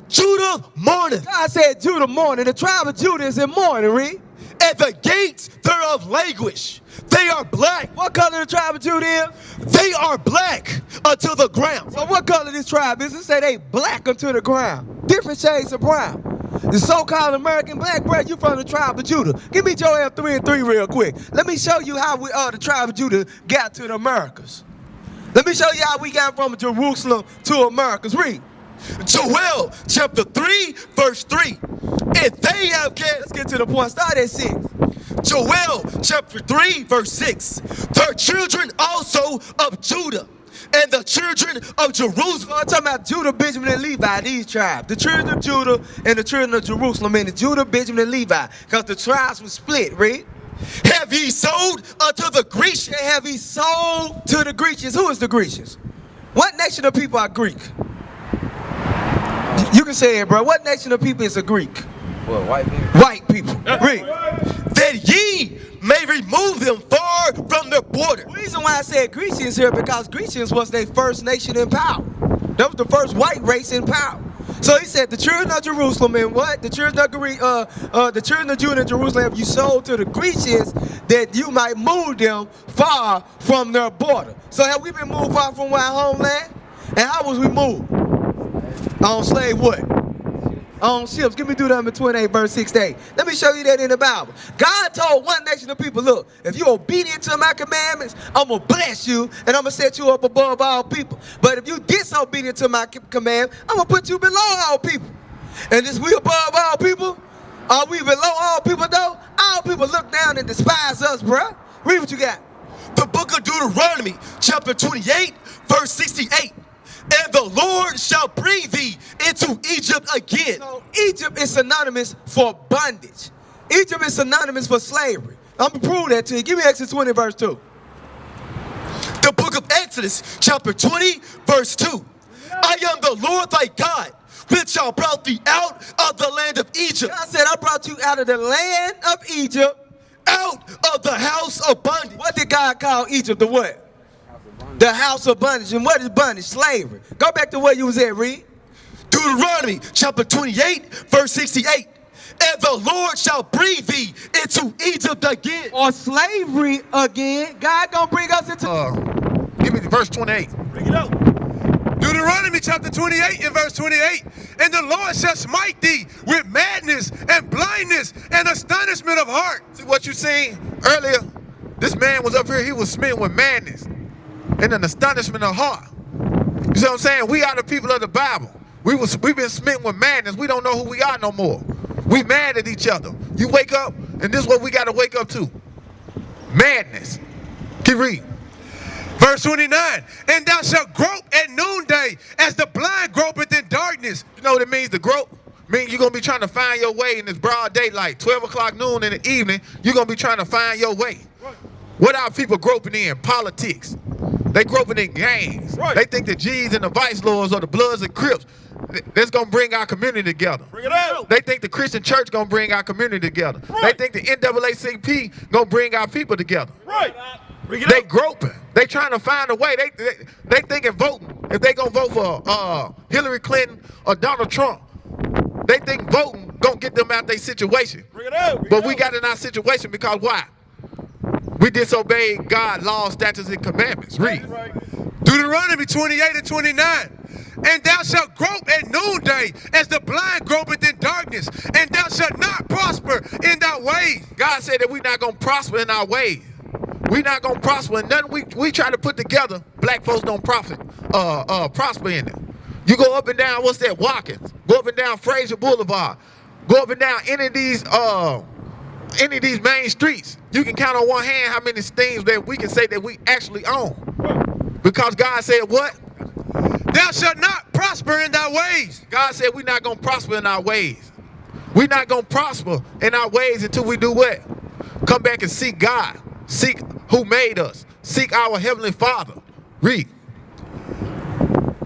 Judah mourneth. God said Judah mourning. The tribe of Judah is in mourning, read. And the gates thereof languish. They are black. What color the tribe of Judah is? They are black unto the ground. So what color this tribe is? It say they black unto the ground. Different shades of brown. The so-called American black, bro, you from the tribe of Judah. Give me Joel 3 and 3 real quick. Let me show you how the tribe of Judah got to the Americas. Let me show you how we got from Jerusalem to Americas. Read. Joel chapter 3, verse 3. And they have gathered. Let's get to the point. Start at 6. Joel chapter 3, verse 6. The children also of Judah and the children of Jerusalem. I'm talking about Judah, Benjamin, and Levi, these tribes. The children of Judah and the children of Jerusalem, and the Judah, Benjamin, and Levi. Because the tribes were split, read. Have ye sold unto the Grecians? Have ye sold to the Grecians? Who is the Grecians? What nation of people are Greek? You can say it, bro. What nation of people is a Greek? What, white people? White people. Read. That ye may remove them far from their border. The reason why I said Grecians here because Grecians was their first nation in power. That was the first white race in power. So he said the children of Jerusalem and what? The children of Judah and Jerusalem have you sold to the Grecians that you might move them far from their border. So have we been moved far from our homeland? And how was we moved? On slave what? On ships. Give me Deuteronomy 28 verse 6 to 8. Let me show you that in the Bible. God told one nation of people, look, if you're obedient to my commandments, I'm going to bless you and I'm going to set you up above all people. But if you disobedient to my command, I'm going to put you below all people. And is we above all people? Are we below all people though? All people look down and despise us, bruh. Read what you got. The book of Deuteronomy, chapter 28, verse 68. And the Lord shall bring thee into Egypt again. So Egypt is synonymous for bondage. Egypt is synonymous for slavery. I'm going to prove that to you. Give me Exodus 20 verse 2. The book of Exodus, chapter 20, verse 2. I am the Lord thy God, which shall brought thee out of the land of Egypt. God said, I brought you out of the land of Egypt. Out of the house of bondage. What did God call Egypt? The what? The house of bondage. And what is bondage? Slavery. Go back to where you was at, read. Deuteronomy chapter 28, verse 68. And the Lord shall bring thee into Egypt again. Or slavery again. God gonna bring us into... Give me verse 28. Bring it out. Deuteronomy chapter 28 and verse 28. And the Lord shall smite thee with madness and blindness and astonishment of heart. See what you seen earlier? This man was up here, he was smitten with madness and an astonishment of heart. You see what I'm saying? We are the people of the Bible. We've been smitten with madness. We don't know who we are no more. We mad at each other. You wake up, and this is what we got to wake up to. Madness. Keep reading. Verse 29. And thou shalt grope at noonday as the blind gropeth in darkness. You know what it means to grope? It means you're going to be trying to find your way in this broad daylight. 12 o'clock noon in the evening, you're going to be trying to find your way. Right. What are people groping in? Politics. They groping in gangs. Right. They think the G's and the Vice Lords or the Bloods and Crips, that's going to bring our community together. Bring it out. They think the Christian church going to bring our community together. Right. They think the NAACP going to bring our people together. Right. They groping. They trying to find a way. They thinking voting. If they going to vote for Hillary Clinton or Donald Trump, they think voting going to get them out their situation. Bring it out. But we got in our situation because why? We disobeyed God's laws, statutes, and commandments. Read. Deuteronomy 28 and 29. And thou shalt grope at noonday as the blind gropeth in darkness, and thou shalt not prosper in thy ways. God said that we're not going to prosper in our ways. We're not going to prosper in nothing we try to put together. Black folks don't prosper in it. You go up and down, what's that, Watkins? Go up and down Fraser Boulevard. Go up and down any of these main streets. You can count on one hand how many things that we can say that we actually own. Because God said what? Thou shalt not prosper in thy ways. God said we're not going to prosper in our ways. We're not going to prosper in our ways until we do what? Come back and seek God. Seek who made us. Seek our Heavenly Father. Read.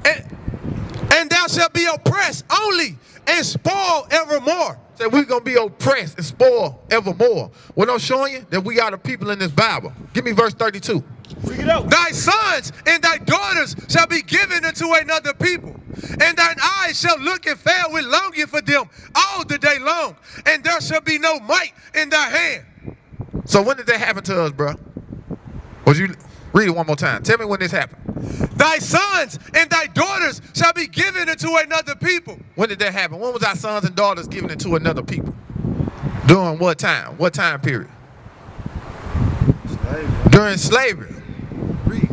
And thou shalt be oppressed only and spoil evermore. So we're going to be oppressed and spoil evermore. What I'm showing you, that we are the people in this Bible. Give me verse 32. Bring it out. Thy sons and thy daughters shall be given unto another people, and thine eyes shall look and fail with longing for them all the day long, and there shall be no might in thy hand. So when did that happen to us, bro? Would you read it one more time? Tell me when this happened. Thy sons and thy daughters shall be given unto another people. When did that happen? When was our sons and daughters given into another people? During what time? What time period? Slavery. During slavery. Read.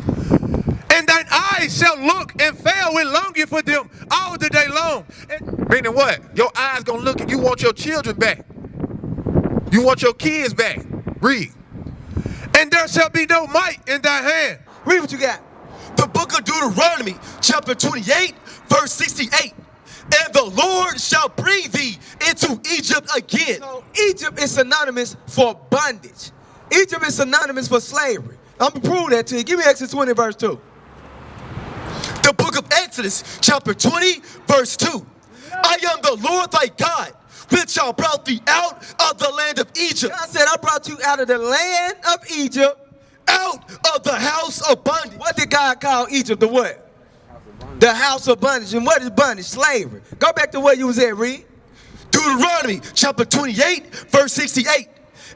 And thine eyes shall look and fail with longing for them all the day long. Meaning what? Your eyes gonna look and you want your children back. You want your kids back. Read. And there shall be no might in thy hand. Read what you got. The book of Deuteronomy, chapter 28, verse 68. And the Lord shall bring thee into Egypt again. So Egypt is synonymous for bondage. Egypt is synonymous for slavery. I'm going to prove that to you. Give me Exodus 20, verse 2. The book of Exodus, chapter 20, verse 2. I am the Lord thy God, which shall brought thee out of the land of Egypt. God said, I brought you out of the land of Egypt. Out of the house of bondage. What did God call Egypt? The what? The house of bondage. And what is bondage? Slavery. Go back to where you was at, read. Deuteronomy chapter 28, verse 68.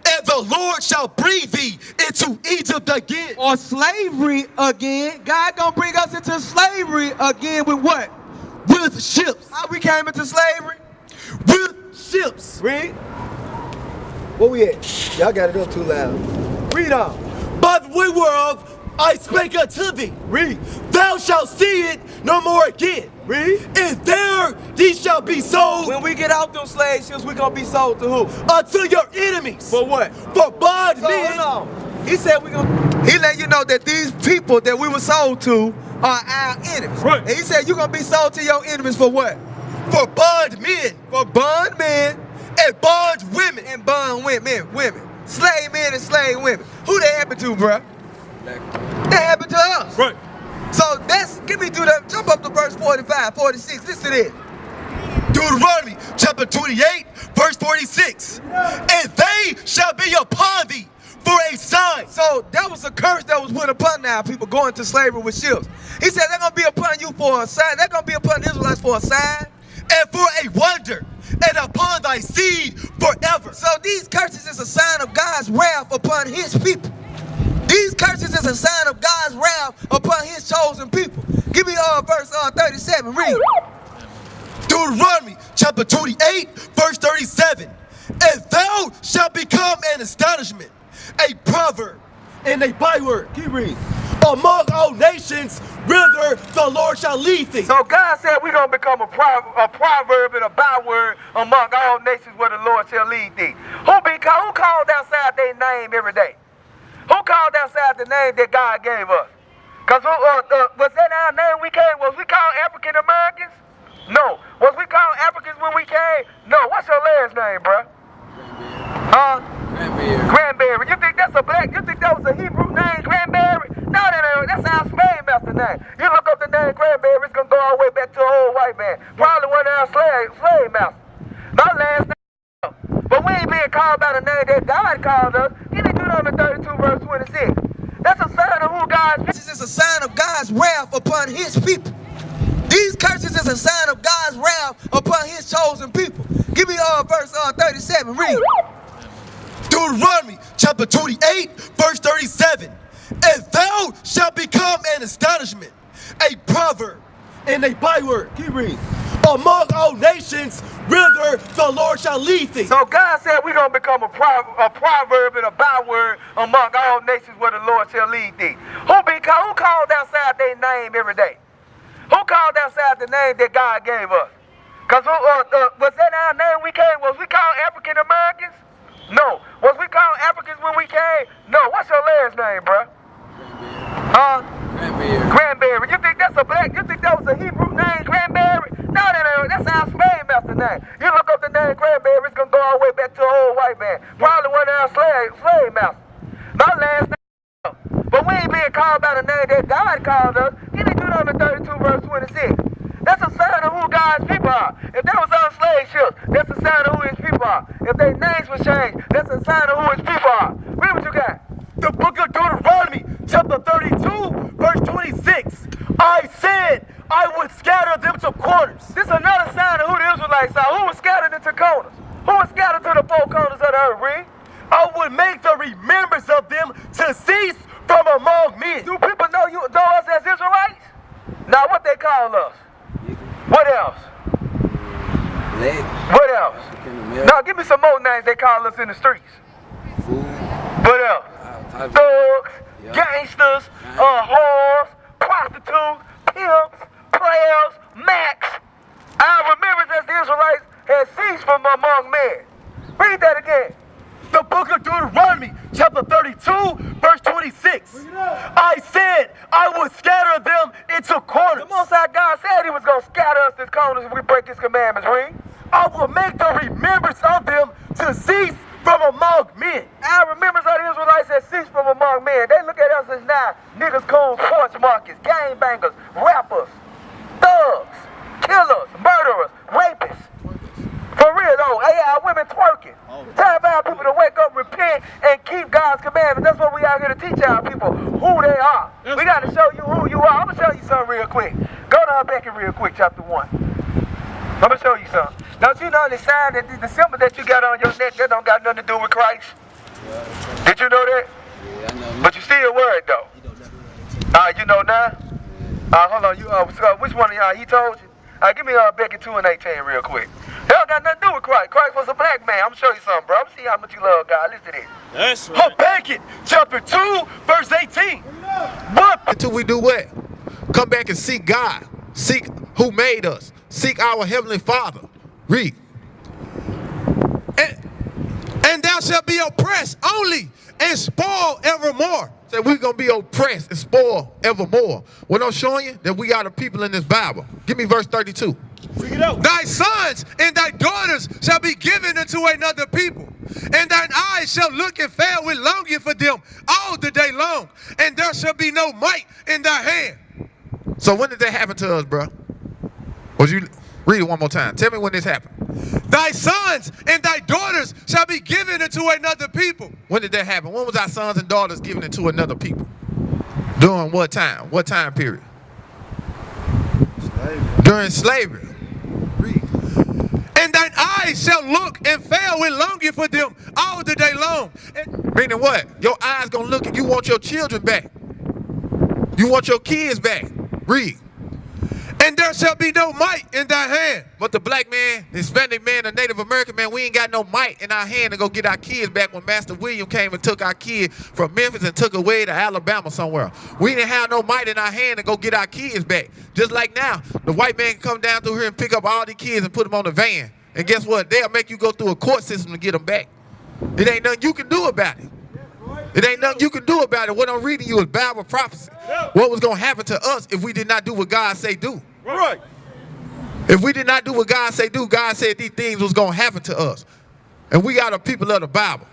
And the Lord shall bring thee into Egypt again. Or slavery again. God gonna bring us into slavery again with what? With ships. How we came into slavery? With ships. Read. Where we at? Y'all got it up too loud. Read on. By the way whereof I spake unto thee. Read. Thou shalt see it no more again. Read. And there these shall be sold. When we get out them slave ships, we gonna be sold to who? Unto your enemies. For what? For bondmen. Hold on. He said we gonna. He let you know that these people that we were sold to are our enemies. Right. And he said you gonna be sold to your enemies for what? For bondmen. For bondmen And bondwomen. and bond women. Slave men and slave women. Who they happen to, bruh? They happen to us. Right. So that's, give me through that, jump up to verse 45, 46, listen to this. Deuteronomy chapter 28, verse 46. And they shall be upon thee for a sign. So that was a curse that was put upon our people going to slavery with ships. He said they're going to be upon you for a sign. They're going to be upon the Israelites for a sign. And for a wonder. And upon thy seed forever. So these curses is a sign of God's wrath upon his people. These curses is a sign of God's wrath upon his chosen people. Give me verse 37, read. Deuteronomy chapter 28, verse 37. And thou shalt become an astonishment, a proverb, and a byword. Keep reading. Among all nations, whither the Lord shall lead thee. So God said we're going to become a proverb and a byword among all nations where the Lord shall lead thee. Who called outside their name every day? Who called outside the name that God gave us? Because was that our name we came? Was we called African Americans? No. Was we called Africans when we came? No. What's your last name, bruh? Huh? Granberry. You think that's a black? You think that was a Hebrew name, Granberry? No, that's our slave master name. You look up the name Granberry, it's gonna go all the way back to an old white man. Probably one of our slave masters. My last name. But we ain't being called by the name that God called us. Give me Deuteronomy 32, verse 26. That's a sign of who God is. This is a sign of God's wrath upon his people. These curses is a sign of God's wrath upon his chosen people. Give me verse 37, read. Deuteronomy chapter 28, verse 37. And thou shalt become an astonishment, a proverb, and a byword. Keep reading. Among all nations, whither the Lord shall lead thee. So God said we're going to become a proverb and a byword among all nations where the Lord shall lead thee. Who called outside their name every day? Who called outside the name that God gave us? Because was that our name we came? Was we called African Americans? No. Was we called Africans when we came? No. What's your last name, bruh? Huh? Granberry. You think that's a black? You think that was a Hebrew name, Granberry? No, that's our slave master name. You look up the name Granberry, it's gonna go all the way back to an old white man. Probably one of our slave masters. My last name. But we ain't being called by the name that God called us. Give me Deuteronomy 32, verse 26. That's a sign of who God's people are. If that was on slave ships, that's a sign of who his people are. If their names were changed, that's a sign of who his people are. Read what you got. The book of Deuteronomy, chapter 32, verse 26. I said I would scatter them to corners. This is another sign of who the Israelites are. Who was scattered into corners? Who was scattered to the four corners of the earth, read? I would make the remembrance of them to cease from among men. Do people know us as Israelites? Now what they call us? What else? What else? Now give me some more names they call us in the streets. What else? Thugs, gangsters, whores, prostitutes, pimps, players, macs. Our remembrance as the Israelites has ceased from among men. Read that again. The book of Deuteronomy, chapter 32, verse 26. I said I would scatter them into corners. The Most High God said he was going to scatter us into corners if we break his commandments, read. I will make the remembrance of them to cease from among men. Our remembrance of the Israelites has ceased from among men. They look at us as now niggas, coons, porch markets, gangbangers, rappers, thugs, killers, murderers, rapists. working. Time for our people to wake up, repent, and keep God's commandments. That's what we out here to teach our people, who they are. We got to show you who you are. I'm going to show you something real quick. Go to Habakkuk real quick, chapter 1. I'm going to show you something. Don't you know the sign, that the symbol that you got on your neck, that don't got nothing to do with Christ? Did you know that? Yeah, I know. But you still worried, though. You know now? Hold on. Which one of y'all, he told you? Give me Habakkuk 2 and 18 real quick. That don't got nothing to do with Christ. Christ was a black man. I'm going to show you something, bro. I'm going to see how much you love God. Listen to this. That's right. Habakkuk chapter 2, verse 18. What? Until we do what? Come back and seek God. Seek who made us. Seek our Heavenly Father. Read. And thou shalt be oppressed only and spoiled evermore. So we're going to be oppressed and spoiled evermore. What I'm showing you, that we are the people in this Bible. Give me verse 32. Bring it out. Thy sons and thy daughters shall be given unto another people, and thine eyes shall look and fail with longing for them all the day long, and there shall be no might in thy hand. So when did that happen to us, bro? Would you read it one more time? Tell me when this happened. Thy sons and thy daughters shall be given unto another people. When did that happen? When was our sons and daughters given into another people? During what time? What time period? Slavery. During slavery. Read. And thine eyes shall look and fail with longing for them all the day long. Meaning what? Your eyes gonna look and you want your children back. You want your kids back. Read. And there shall be no might in thy hand. But the black man, the Hispanic man, the Native American man, we ain't got no might in our hand to go get our kids back when Master William came and took our kid from Memphis and took away to Alabama somewhere. We didn't have no might in our hand to go get our kids back. Just like now, the white man can come down through here and pick up all the kids and put them on the van. And guess what? They'll make you go through a court system to get them back. It ain't nothing you can do about it. It ain't nothing you can do about it. What I'm reading you is Bible prophecy. What was going to happen to us if we did not do what God say do? Right. If we did not do what God say do, God said these things was going to happen to us. And we are the people of the Bible.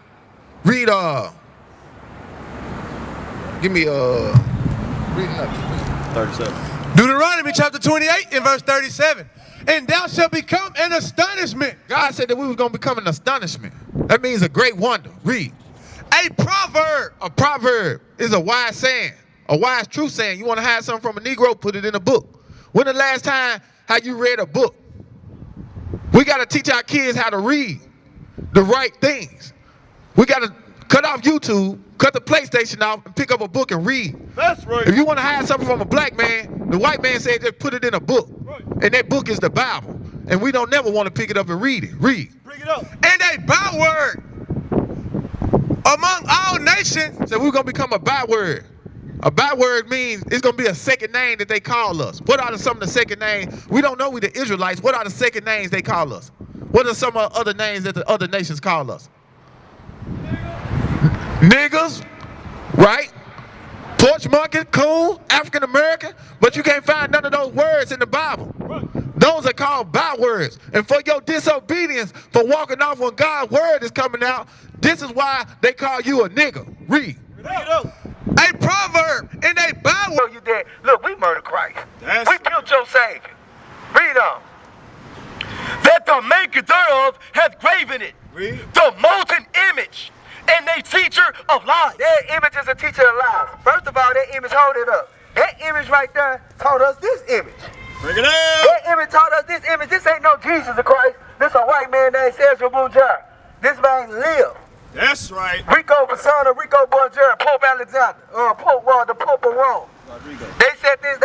Read, give me, read another. 37. Deuteronomy chapter 28 and verse 37. And thou shalt become an astonishment. God said that we was going to become an astonishment. That means a great wonder. Read. A proverb. A proverb is a wise saying, a wise true saying. You want to hide something from a Negro, put it in a book. When the last time have you read a book? We got to teach our kids how to read the right things. We got to cut off YouTube, cut the PlayStation off, and pick up a book and read. That's right. If you want to hide something from a black man, the white man said just put it in a book. Right. And that book is the Bible. And we don't never want to pick it up and read it. Read. Bring it up. And a byword among all nations. So we're going to become a byword. A byword means it's going to be a second name that they call us. What are some of the second names? We don't know we the Israelites. What are the second names they call us? What are some of the other names that the other nations call us? Niggas, right? Porch monkey, coon, African American. But you can't find none of those words in the Bible. Those are called bywords. And for your disobedience, for walking off when God's word is coming out, this is why they call you a nigga. Read. A proverb and a byword. You dead. Look, we murdered Christ. That's we killed your Savior. Read on. That the maker thereof hath graven it. Read. The molten image and a teacher of lies. That image is a teacher of lies. First of all, that image, hold it up. That image right there taught us this image. Bring it up. That image taught us this image. This ain't no Jesus of Christ. This a white man named Cesar Bunjar. This man lived. That's right. Rico Basana, Rico Bonjour, Pope Alexander, the Pope of Rome. They set this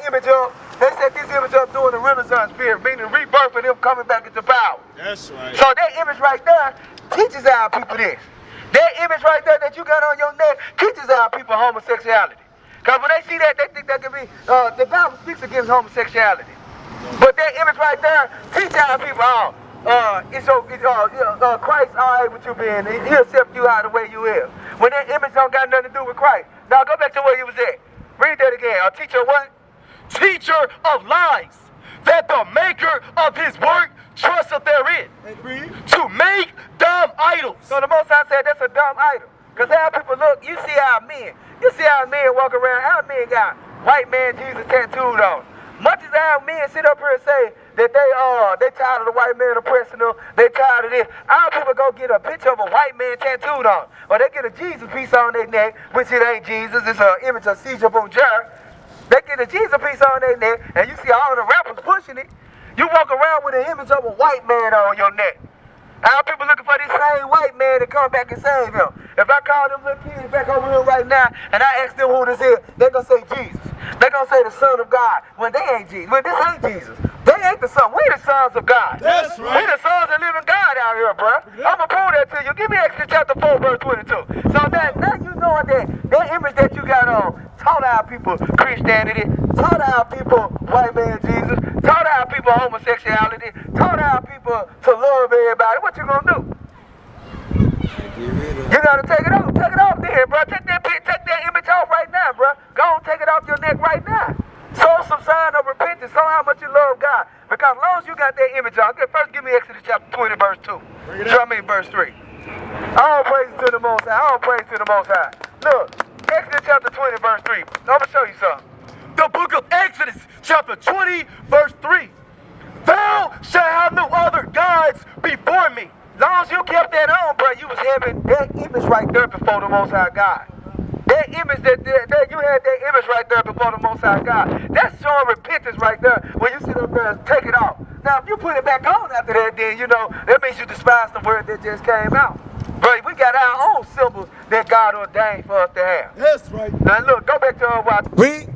image up. They set this image up during the Renaissance period, meaning rebirth and him coming back into power. That's right. So that image right there teaches our people this. That image right there that you got on your neck teaches our people homosexuality. Because when they see that, they think that can be, the Bible speaks against homosexuality. But that image right there teaches our people, Christ all right with you being, he'll accept you out the way you is. When that image don't got nothing to do with Christ. Now go back to where you was at. Read that again. A teacher what? Teacher of lies, that the maker of his work trusteth therein, to make dumb idols. So the Most High said that's a dumb idol. Because our people look, you see our men. You see our men walk around, our men got white man Jesus tattooed on. Much as our men sit up here and say that they tired of the white man oppressing them. They tired of this. Our people go get a picture of a white man tattooed on, or they get a Jesus piece on their neck, which it ain't Jesus. It's an image of Caesar Borgia. They get a Jesus piece on their neck, and you see all the rappers pushing it. You walk around with an image of a white man on your neck. Our people looking for this same white man to come back and save him. If I call them little kids back over here right now and I ask them who this is, they're going to say Jesus. They're going to say the Son of God when they ain't Jesus. When this ain't Jesus. They ain't the Son. We the sons of God. That's right. We the sons of living God out here, bro. I'm going to prove that to you. Give me Exodus chapter 4, verse 22. So now you know that image that you got on taught our people Christianity, taught our people white man Jesus, taught our people homosexuality, taught our people to love everybody. What you gonna do? You gotta take it off. Take it off there, bro. Take that image off right now, bro. Go on, take it off your neck right now. Show some sign of repentance. Show how much you love God. Because as long as you got that image on, first give me Exodus chapter 20, verse 2. Show me verse 3. All praise to the Most High. All praise to the Most High. Look, Exodus chapter 20, verse 3. I'm gonna show you something. The book of Exodus, chapter 20, verse 3. Thou shalt have no other gods before me. As long as you kept that on, bro, you was having that image right there before the Most High God. That image that you had that image right there before the Most High God. That's showing repentance right there when you sit up there and take it off. Now, if you put it back on after that, then, you know, that means you despise the word that just came out. Bro, we got our own symbols that God ordained for us to have. That's right. Now, look, go back to our watch. Read.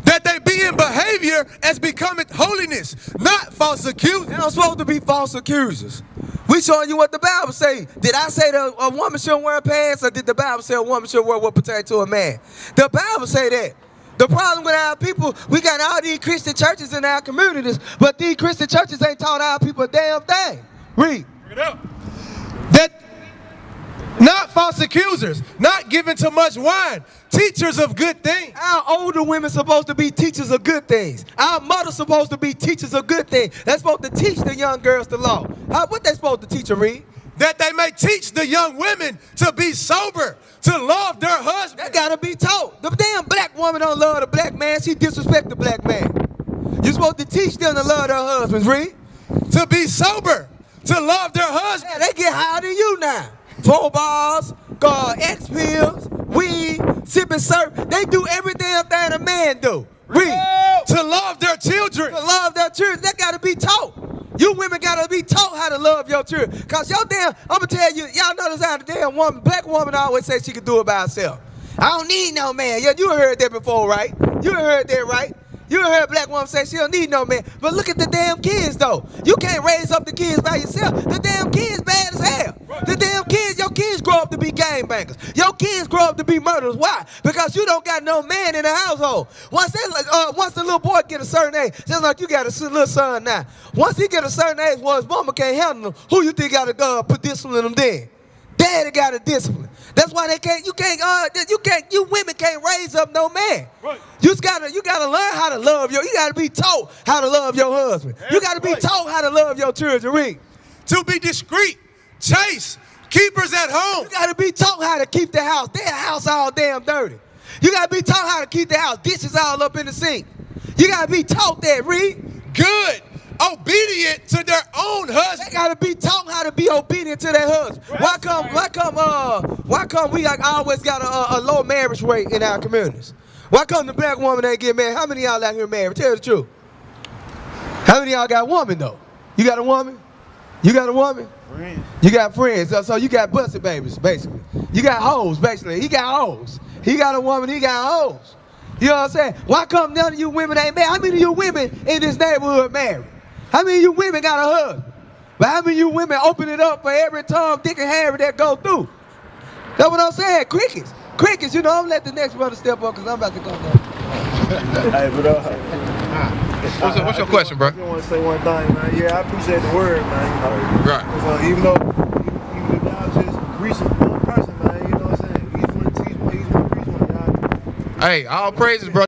That they be in behavior as becoming holiness, not false accusers. They don't supposed to be false accusers. We showing you what the Bible say. Did I say that a woman shouldn't wear pants, or did the Bible say a woman should wear what pertains to a man? The Bible say that. The problem with our people, we got all these Christian churches in our communities, but these Christian churches ain't taught our people a damn thing. Read. Bring it up. That not false accusers, not giving too much wine, teachers of good things. Our older women supposed to be teachers of good things. Our mothers supposed to be teachers of good things. They're supposed to teach the young girls the law. What they supposed to teach her, Reed? That they may teach the young women to be sober, to love their husband. That gotta be taught. The damn black woman don't love the black man. She disrespect the black man. You're supposed to teach them to love their husbands, Reed. To be sober, to love their husband. Yeah, they get higher than you now. 4 bars, X pills, weed, sipping syrup. They do every damn thing a man do. Read. To love their children. To love their children. That gotta be taught. You women gotta be taught how to love your children. Cause your damn, I'ma tell you, y'all notice how the damn woman, black woman always say she can do it by herself. I don't need no man. Yeah, you heard that before, right? You heard that, right? You heard a black woman say she don't need no man. But look at the damn kids, though. You can't raise up the kids by yourself. The damn kids bad as hell. The damn kids, your kids grow up to be gangbangers. Your kids grow up to be murderers. Why? Because you don't got no man in the household. Once the little boy get a certain age, just like you got a little son now. Once he get a certain age, well, his mama can't handle him. Who you think got to put discipline him then? Daddy got a discipline. That's why you women can't raise up no man. Right. You gotta learn how to love you gotta be taught how to love your husband. That's you gotta be taught how to love your children. Read. To be discreet, chaste, keepers at home. You gotta be taught how to keep the house. Their house all damn dirty. You gotta be taught how to keep the house. Dishes all up in the sink. You gotta be taught that. Read. Good. Obedient to their own husband. They gotta be taught how to be obedient to their husband. Why come we always got a low marriage rate in our communities? Why come the black woman ain't get married? How many of y'all out here married? Tell the truth. How many of y'all got a woman though? You got a woman? You got a woman? Friends. You got friends. So you got busted babies, basically. You got hoes, basically. He got hoes. He got a woman, he got hoes. You know what I'm saying? Why come none of you women ain't married? How many of you women in this neighborhood married? How many of you women got a husband? But how many of you women open it up for every Tom, Dick, and Harry that go through? That's what I'm saying. Crickets. Crickets, you know, I'm gonna let the next brother step up because I'm about to come down. Hey, but What's your question, bro? I just want to say one thing, man. Yeah, I appreciate the word, man. You know, Right. Even if y'all just recent one person, man, you know what I'm saying? He's one to teach one, he's one to preach one, y'all. Hey, all praises, bro.